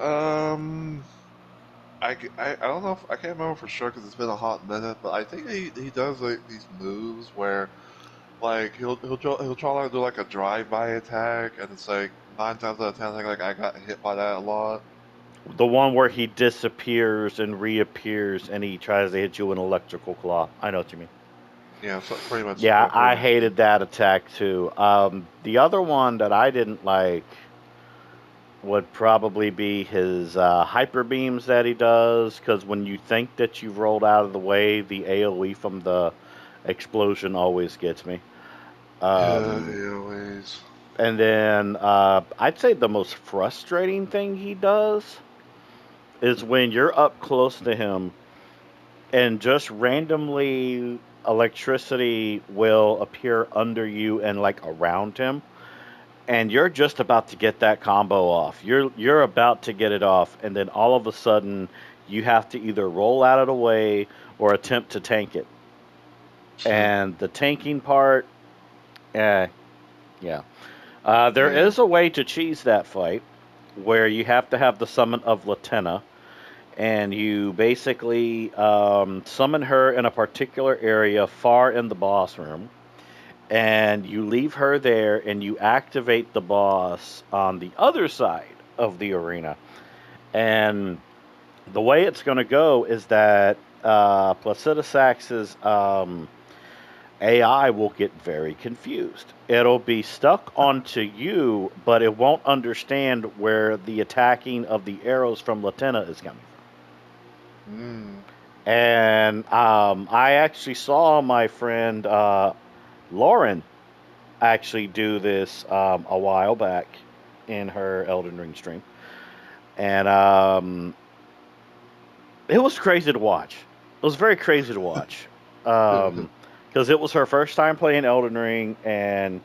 um, I don't know if I can't remember for sure because it's been a hot minute, but I think he does like these moves where like he'll try to do like a drive-by attack, and it's like 9 times out of 10, I think like I got hit by that a lot. The one where he disappears and reappears and he tries to hit you with an electrical claw. I know what you mean. Yeah, so pretty much, Yeah, pretty I much. hated that attack too. The other one that I didn't like would probably be his hyper beams that he does, because when you think that you've rolled out of the way, the AoE from the explosion always gets me. Yeah, Um, he always. and then I'd say the most frustrating thing he does is when you're up close to him and just randomly electricity will appear under you and like around him, and you're just about to get that combo off. You're about to get it off, and then all of a sudden you have to either roll out of the way or attempt to tank it. And the tanking part, eh, yeah. There Yeah. is a way to cheese that fight where you have to have the summon of Latenna, and you basically summon her in a particular area far in the boss room, and you leave her there, and you activate the boss on the other side of the arena. And the way it's going to go is that Placida Sax's AI will get very confused. It'll be stuck onto you, but it won't understand where the attacking of the arrows from Latenna is coming from. And I actually saw my friend Lauren actually do this a while back in her Elden Ring stream. And it was crazy to watch. It was very crazy to watch. Because it was her first time playing Elden Ring, and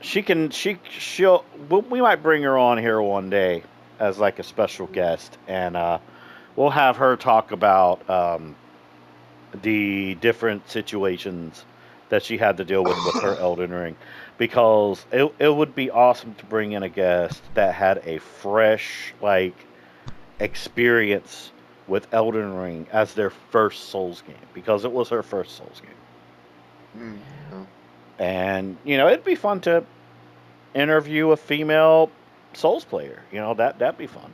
we might bring her on here one day as like a special guest, and we'll have her talk about the different situations that she had to deal with her Elden Ring, because it would be awesome to bring in a guest that had a fresh like experience with Elden Ring as their first Souls game, because it was her first Souls game. And it'd be fun to interview a female Souls player. That'd be fun.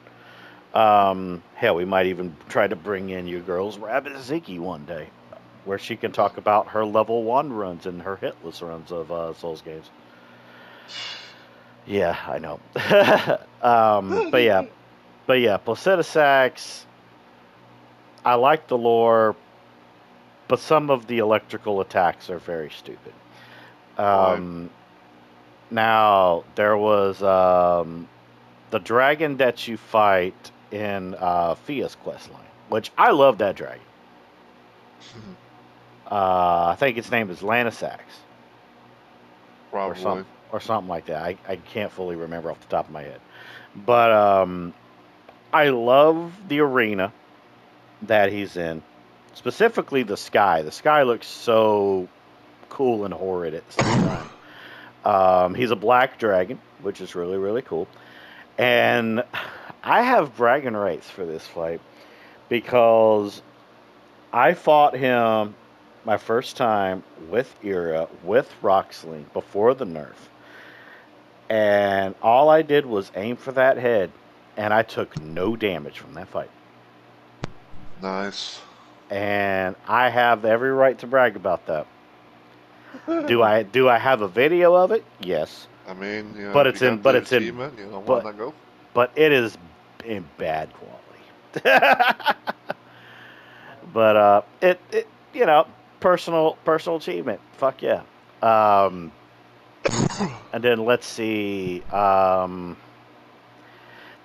Hell, we might even try to bring in your girl's Rabbit Ziki one day, where she can talk about her level 1 runs and her hitless runs of Souls games. Yeah, I know. But yeah, Placida Sax, I like the lore, but some of the electrical attacks are very stupid. Now, there was the dragon that you fight in Fia's questline, which I love that dragon. I think its name is Lanisax. Probably. Or something like that. I can't fully remember off the top of my head. But I love the arena that he's in. Specifically the sky. The sky looks so cool and horrid at the same time. He's a black dragon, which is really, really cool. And I have bragging rights for this fight, because I fought him my first time with Era, with Roxlink, before the nerf. And all I did was aim for that head, and I took no damage from that fight. Nice. And I have every right to brag about that. Do I have a video of it? Yes. I mean, but it's in why not go? But it is in bad quality. But it personal achievement. Fuck yeah. And then let's see.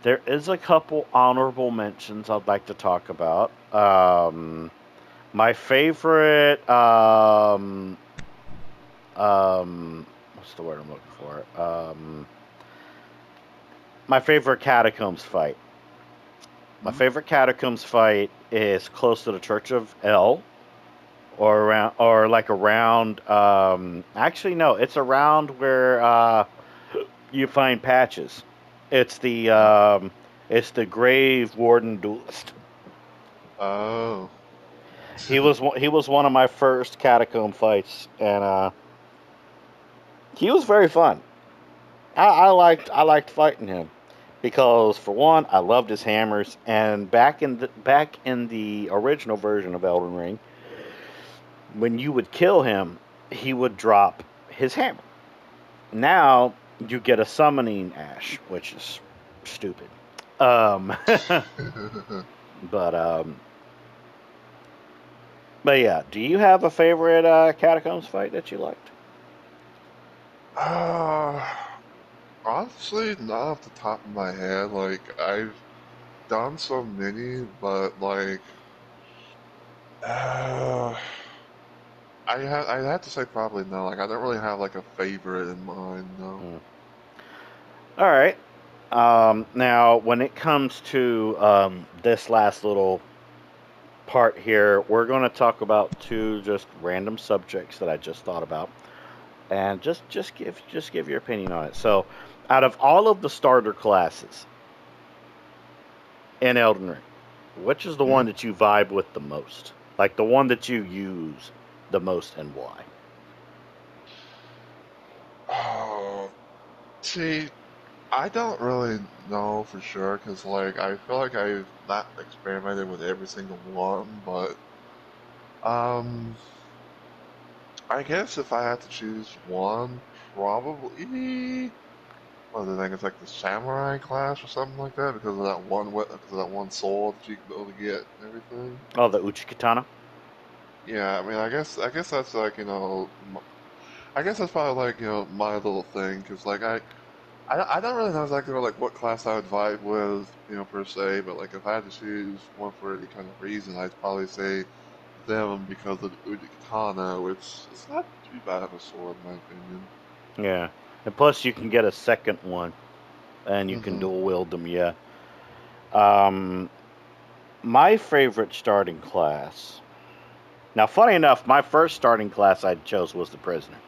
There is a couple honorable mentions I'd like to talk about. My favorite, what's the word I'm looking for? My favorite Catacombs fight. My favorite Catacombs fight is close to the Church of El, or around. Actually, no, it's around where you find patches. It's the Grave Warden Duelist. Oh. He was one of my first Catacomb fights, and he was very fun. I liked fighting him, because for one, I loved his hammers, and back in the original version of Elden Ring, when you would kill him, he would drop his hammer. Now you get a summoning ash, which is stupid. But yeah, do you have a favorite Catacombs fight that you liked? Honestly, not off the top of my head. Like, I've done so many, but like, I'd have to say probably no. Like, I don't really have like a favorite in mind. No. All right. Now, when it comes to this last little part here, we're going to talk about two just random subjects that I just thought about, and just give your opinion on it. So, out of all of the starter classes in Elden Ring, which is the one that you vibe with the most? Like the one that you use the most, and why? See, I don't really know for sure because, like, I feel like I've not experimented with every single one, but um, I guess if I had to choose one, probably. What do I think? It's like the samurai class or something like that because of that because of that one sword that you can be able to get and everything. Oh, the Uchikatana? Yeah, I mean, I guess that's like I guess that's probably like my little thing because like I don't really know exactly like what class I would vibe with per se, but like if I had to choose one for any kind of reason, I'd probably say them because of the Udic which is not too bad of a sword in my opinion. Yeah. And plus, you can get a second one, and you can Hmm. dual wield them, yeah. Um, my favorite starting class. Now, funny enough, my first starting class I chose was the prisoner.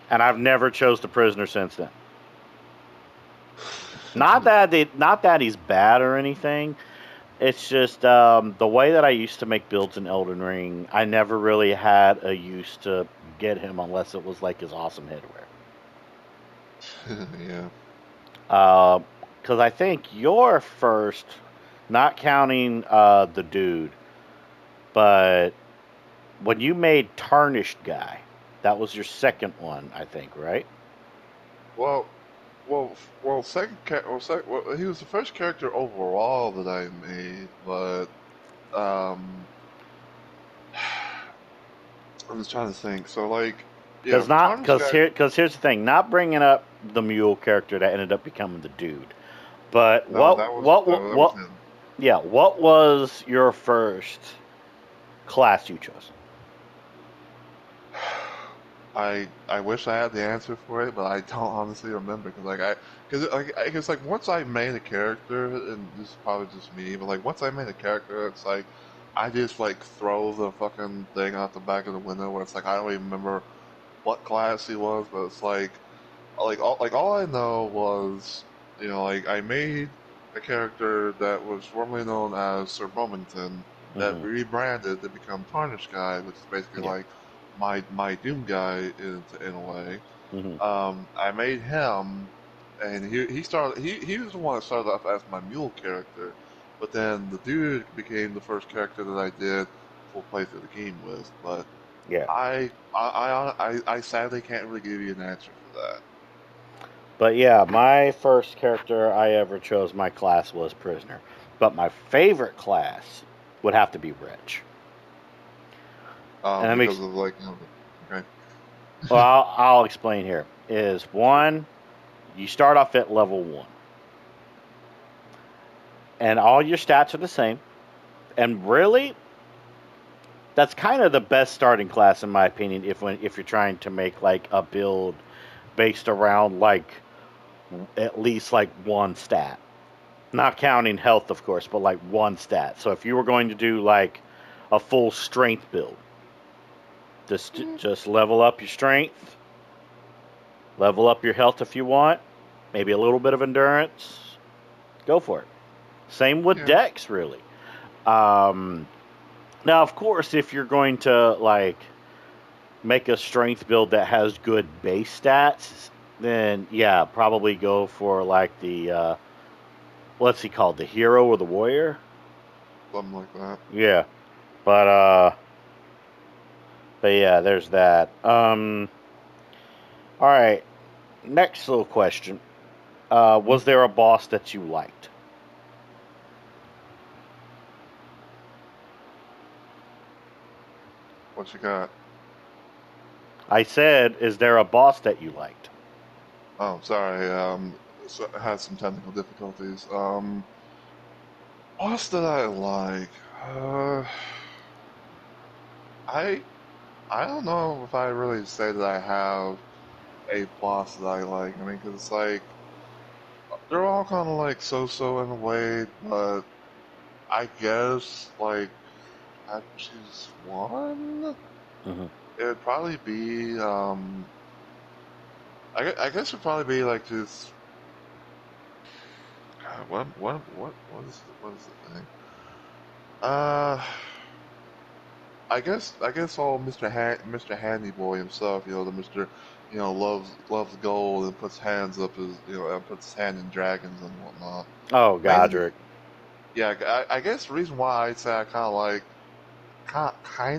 And I've never chose the prisoner since then. Not that he's bad or anything. It's just the way that I used to make builds in Elden Ring. I never really had a use to get him unless it was like his awesome headwear. Yeah. Because I think your first, not counting the dude, but when you made Tarnished Guy, that was your second one, I think, right? Well, well, he was the first character overall that I made, but um, I'm just trying to think. So like, yeah, Tarnished Guy. Because here's the thing, not bringing up the mule character that ended up becoming the dude, but No, that was him. what was your first class you chose? I wish I had the answer for it, but I don't honestly remember because like once I made a character, and this is probably just me, but like once I made a character, it's like I just like throw the fucking thing out the back of the window where it's like I don't even remember what class he was, but it's like all I know was like I made a character that was formerly known as Sir Wilmington that Hmm. rebranded to become Tarnished Guy, which is basically Yeah. like my Doom guy in a way. Hmm. I made him, and he was the one that started off as my mule character, but then the dude became the first character that I did full playthrough the game with. But Yeah. I sadly can't really give you an answer for that. But yeah, my first character I ever chose, my class was prisoner. But my favorite class would have to be Wretch. And that Because makes of like okay. well, I'll explain here. Is one, you start off at level 1, and all your stats are the same. And really, that's kind of the best starting class in my opinion. If you're trying to make like a build based around like at least like one stat, not counting health, of course, but like one stat. So if you were going to do like a full strength build, just level up your strength, level up your health if you want, maybe a little bit of endurance. Go for it. Same with Yeah. Dex, really. Um, Now, of course, if you're going to like make a strength build that has good base stats, then yeah, probably go for like the what's he called, the hero or the warrior? Something like that. Yeah, but uh, but yeah, there's that. All right, next little question. Hmm? Was there a boss that you liked? What you got? I said, is there a boss that you liked? Oh, sorry. So I had some technical difficulties. Boss that I like. I I don't know if I really say that I have a boss that I like. I mean, because it's like they're all kind of like so-so in a way, but I guess like I have to choose one. Hmm. It would probably be I guess it'd probably be like just God, what is the thing? Uh, I guess all Mr. Handy Boy himself, the Mr. loves gold and puts hands up his, and puts his hand in dragons and whatnot. Oh, Mainly, Godric. yeah. I guess the reason why I say I kind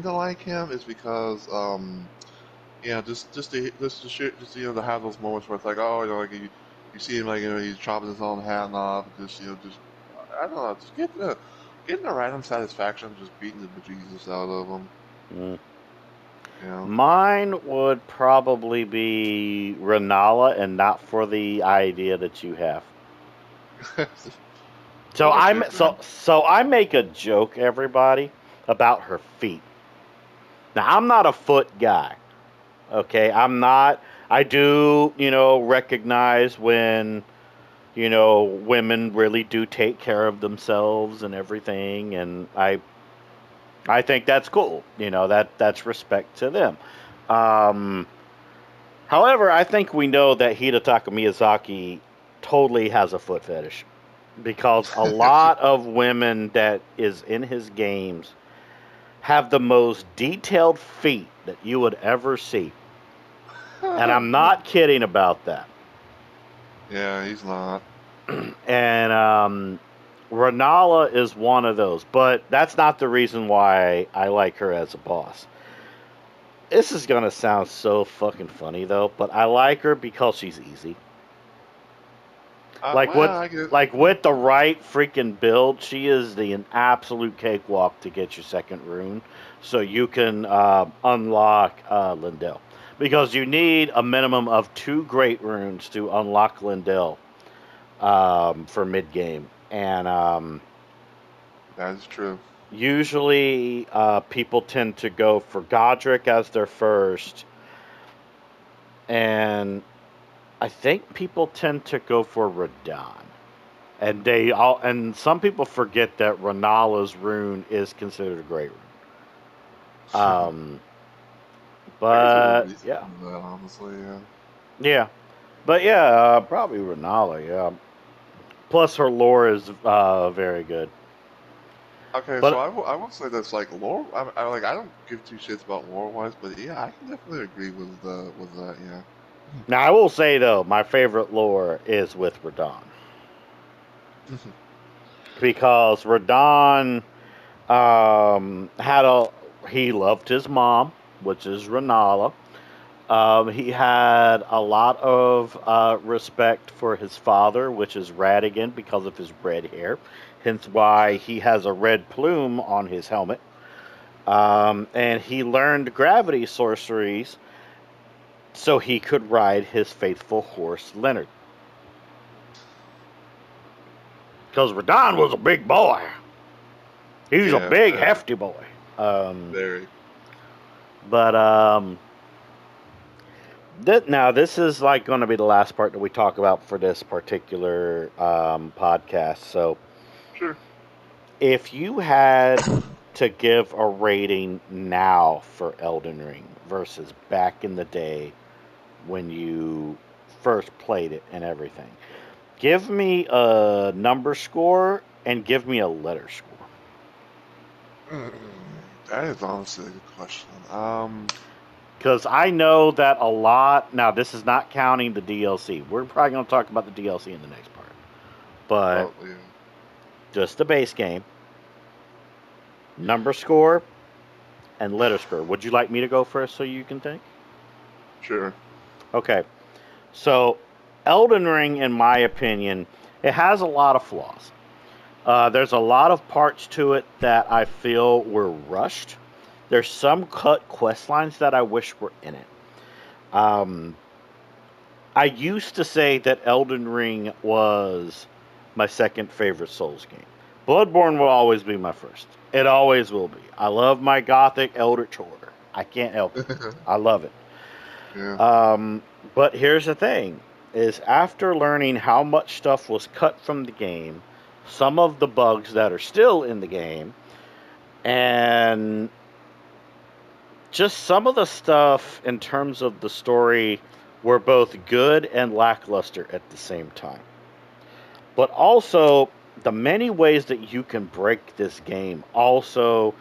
of like him is because to have those moments where it's like, oh, like you see him, like, he's chopping his own hand off, just I don't know, just getting a random satisfaction of just beating the bejesus out of him. Mm. You know. Mine would probably be Renala, and not for the idea that you have. So Well, I'm shit, man. so I make a joke, everybody, about her feet. Now I'm not a foot guy. Okay, I'm not. I do, recognize when, women really do take care of themselves and everything, and I think that's cool. That's respect to them. Um, However, I think we know that Hidetaka Miyazaki totally has a foot fetish, because a lot of women that is in his games have the most detailed feet that you would ever see. And I'm not kidding about that. Yeah, he's not. And Renala is one of those, but that's not the reason why I like her as a boss. This is gonna sound so fucking funny though, but I like her because she's easy. Like Well, with I get. like with the right freaking build, she is an absolute cakewalk to get your second rune, so you can unlock Lindell. Because you need a minimum of 2 great runes to unlock Lindell for mid game, and That is true. usually people tend to go for Godric as their first, and I think people tend to go for Radon. And some people forget that Renala's rune is considered a great rune. I guess there's a But reason yeah, for that, honestly. Yeah. yeah, but yeah, probably Renala. Yeah. Plus, her lore is very good. Okay, so But I will say this, like, lore. I don't give two shits about lore wise, but yeah, I can definitely agree with that. Yeah. now, I will say though, my favorite lore is with Radon, because Radon had a he loved his mom, which is Renala. He had a lot of respect for his father, which is Radigan, because of his red hair. Hence why he has a red plume on his helmet. And he learned gravity sorceries so he could ride his faithful horse, Leonard. Because Radon was a big boy. He was a Yeah, big, hefty boy. very. But now this is like going to be the last part that we talk about for this particular podcast. So Sure. if you had to give a rating now for Elden Ring versus back in the day when you first played it and everything, give me a number score and give me a letter score. That is honestly a good question. Because I know that a lot. Now, this is not counting the DLC. We're probably going to talk about the DLC in the next part. But Well, yeah, just the base game, number score, and letter score. Would you like me to go first so you can think? sure. Okay. So, Elden Ring, in my opinion, it has a lot of flaws. There's a lot of parts to it that I feel were rushed. There's some cut quest lines that I wish were in it. Um, I used to say that Elden Ring was my second favorite Souls game. Bloodborne will always be my first. It always will be. I love my Gothic Eldritch Order. I can't help it. I love it. Yeah. But here's the thing, is after learning how much stuff was cut from the game, some of the bugs that are still in the game, and just some of the stuff in terms of the story were both good and lackluster at the same time. But also, the many ways that you can break this game also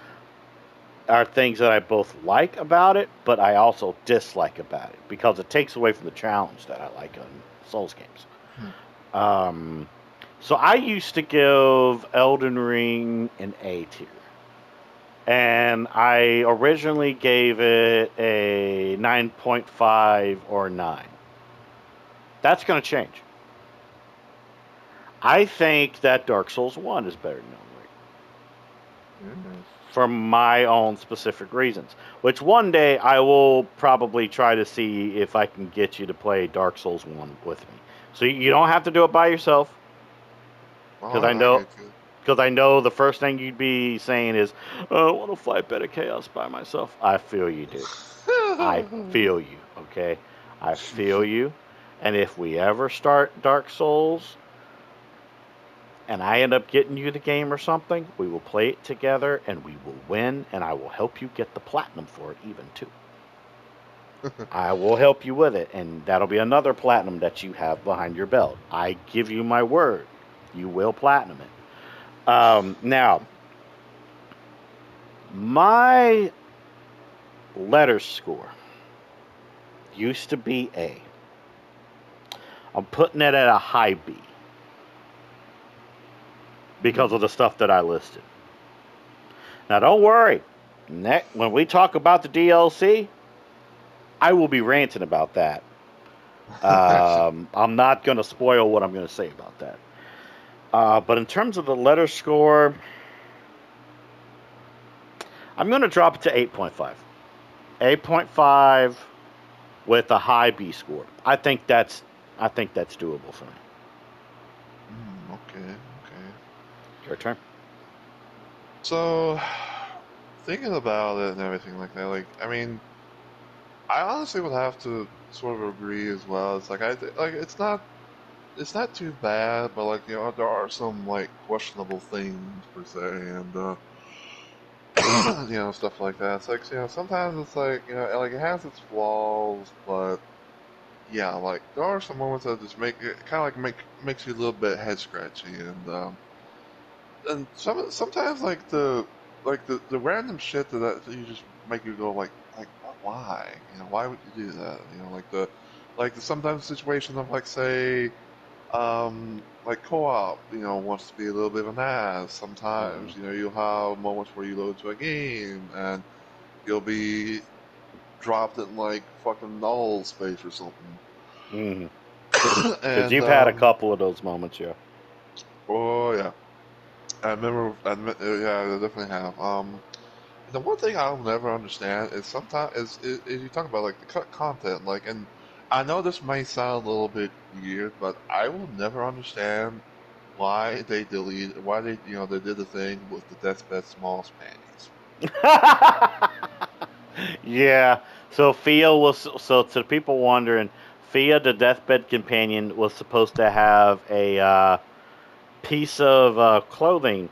are things that I both like about it, but I also dislike about it because it takes away from the challenge that I like on Souls games. Hmm. So I used to give Elden Ring an A tier. And I originally gave it a 9.5 or 9. That's going to change. I think that Dark Souls 1 is better than Elden Ring. For my own specific reasons. Which one day I will probably try to see if I can get you to play Dark Souls 1 with me. So you don't have to do it by yourself. Because I know, because I know the first thing you'd be saying is, "Oh, I want to fight Better Chaos by myself." I feel you, dude. I feel you. Okay, I feel you. And if we ever start Dark Souls, and I end up getting you the game or something, we will play it together, and we will win, and I will help you get the platinum for it, even too. I will help you with it, and that'll be another platinum that you have behind your belt. I give you my word, you will platinum it. Now, my letter score used to be A. I'm putting it at a high B because of the stuff that I listed. Now, don't worry. When we talk about the DLC, I will be ranting about that. I'm not going to spoil what I'm going to say about that. But in terms of the letter score, I'm going to drop it to 8.5. 8.5 with a high B score. I think that's doable for me. Okay. Your turn. So, thinking about it and everything like that, like, I mean, I honestly would have to sort of agree as well. It's like it's not too bad, but like there are some like questionable things per se, and stuff like that. It's like sometimes it's like like it has its flaws, but yeah, like there are some moments that just make it kind of like makes you a little bit head scratchy, and sometimes like the random shit that you just make you go like why why would you do that like the sometimes situation of like say like co-op wants to be a little bit of an ass sometimes you'll have moments where you load to a game and you'll be dropped in like fucking null space or something. Mm-hmm. Because And you've had a couple of those moments, yeah. oh yeah, I remember yeah, I definitely have. The one thing I'll never understand is sometimes is you talk about like the cut content, like, and I know this may sound a little bit weird, but I will never understand why they they did the thing with the Deathbed Smalls panties. Yeah. So Fia was so to the people wondering, Fia the deathbed companion was supposed to have a piece of clothing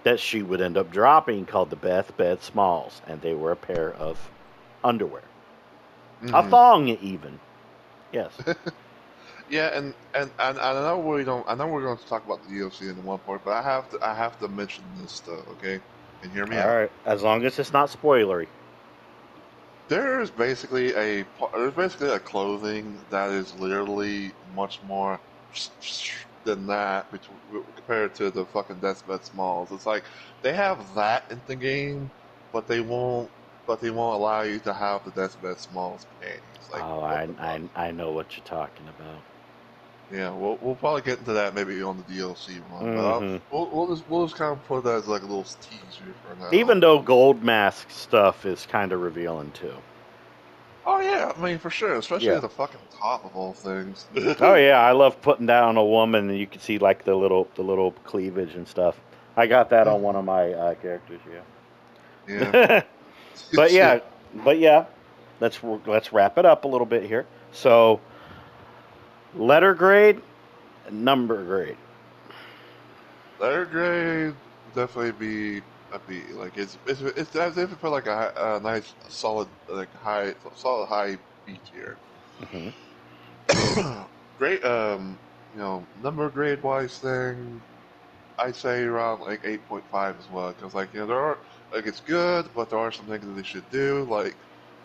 that she would end up dropping called the deathbed smalls, and they were a pair of underwear, a Hmm. thong even. Yes. Yeah, and I know we don't. I know we're going to talk about the DLC in one part, but I have to mention this stuff, okay? And hear me All out. right. As long as it's not spoilery. There's basically a clothing that is literally much more than that compared to the fucking Deathbed Smalls. It's like they have that in the game, but they won't allow you to have the Deathbed Smalls panties. Like Oh, what the fuck? I know what you're talking about. Yeah, we'll probably get into that maybe on the DLC one, but Mm-hmm. we'll just kind of put that as like a little teaser for now. Even though gold mask stuff is kind of revealing too. Oh yeah, I mean for sure, especially Yeah. at the fucking top of all things. Oh yeah, I love putting down a woman, and you can see like the little cleavage and stuff. I got that on one Mhm. of my characters. Yeah. Yeah. but yeah, but yeah, let's wrap it up a little bit here. So letter grade, number grade. Letter grade would definitely be a B. Like it's as if it put like a nice solid like solid high B tier. Hmm. Great number grade wise thing. I'd say around like 8.5 as well, because like there are like it's good, but there are some things that they should do, like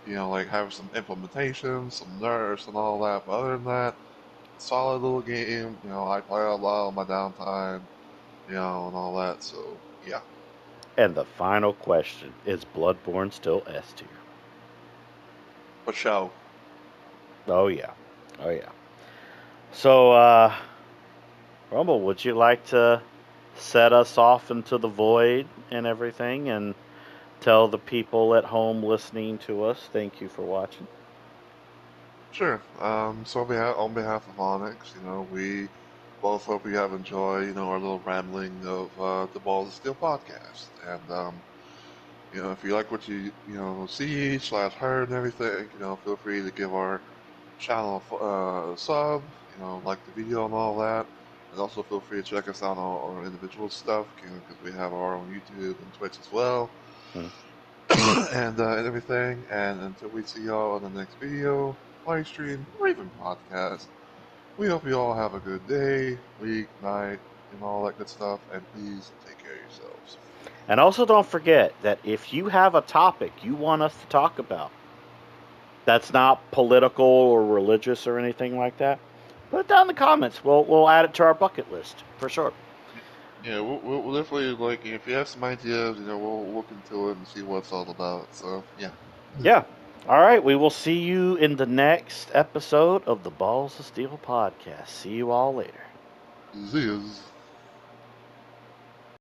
like have some implementation, some nerfs, and all that. But other than that, solid little game. I play a lot on my downtime, and all that. So yeah, And the final question, is Bloodborne still S tier? for show. Oh yeah. Oh yeah. So Rumble, would you like to set us off into the void and everything and tell the people at home listening to us thank you for watching? Sure. So on behalf of Onyx, we both hope you have enjoyed, our little rambling of the Balls of Steel podcast. And if you like what you see/heard and everything, feel free to give our channel a sub, like the video and all that. And also feel free to check us out on our individual stuff, because we have our own YouTube and Twitch as well. Hmm. and everything. And until we see y'all on the next video, live stream, or even podcast, we hope you all have a good day, week, night, and all that good stuff. And please take care of yourselves. And also don't forget that if you have a topic you want us to talk about that's not political or religious or anything like that, put it down in the comments. We'll add it to our bucket list for sure. Yeah, we'll definitely, like, if you have some ideas, we'll look into it and see what it's all about. So yeah. Yeah. All right. We will see you in the next episode of the Balls of Steel podcast. See you all later. Zeus.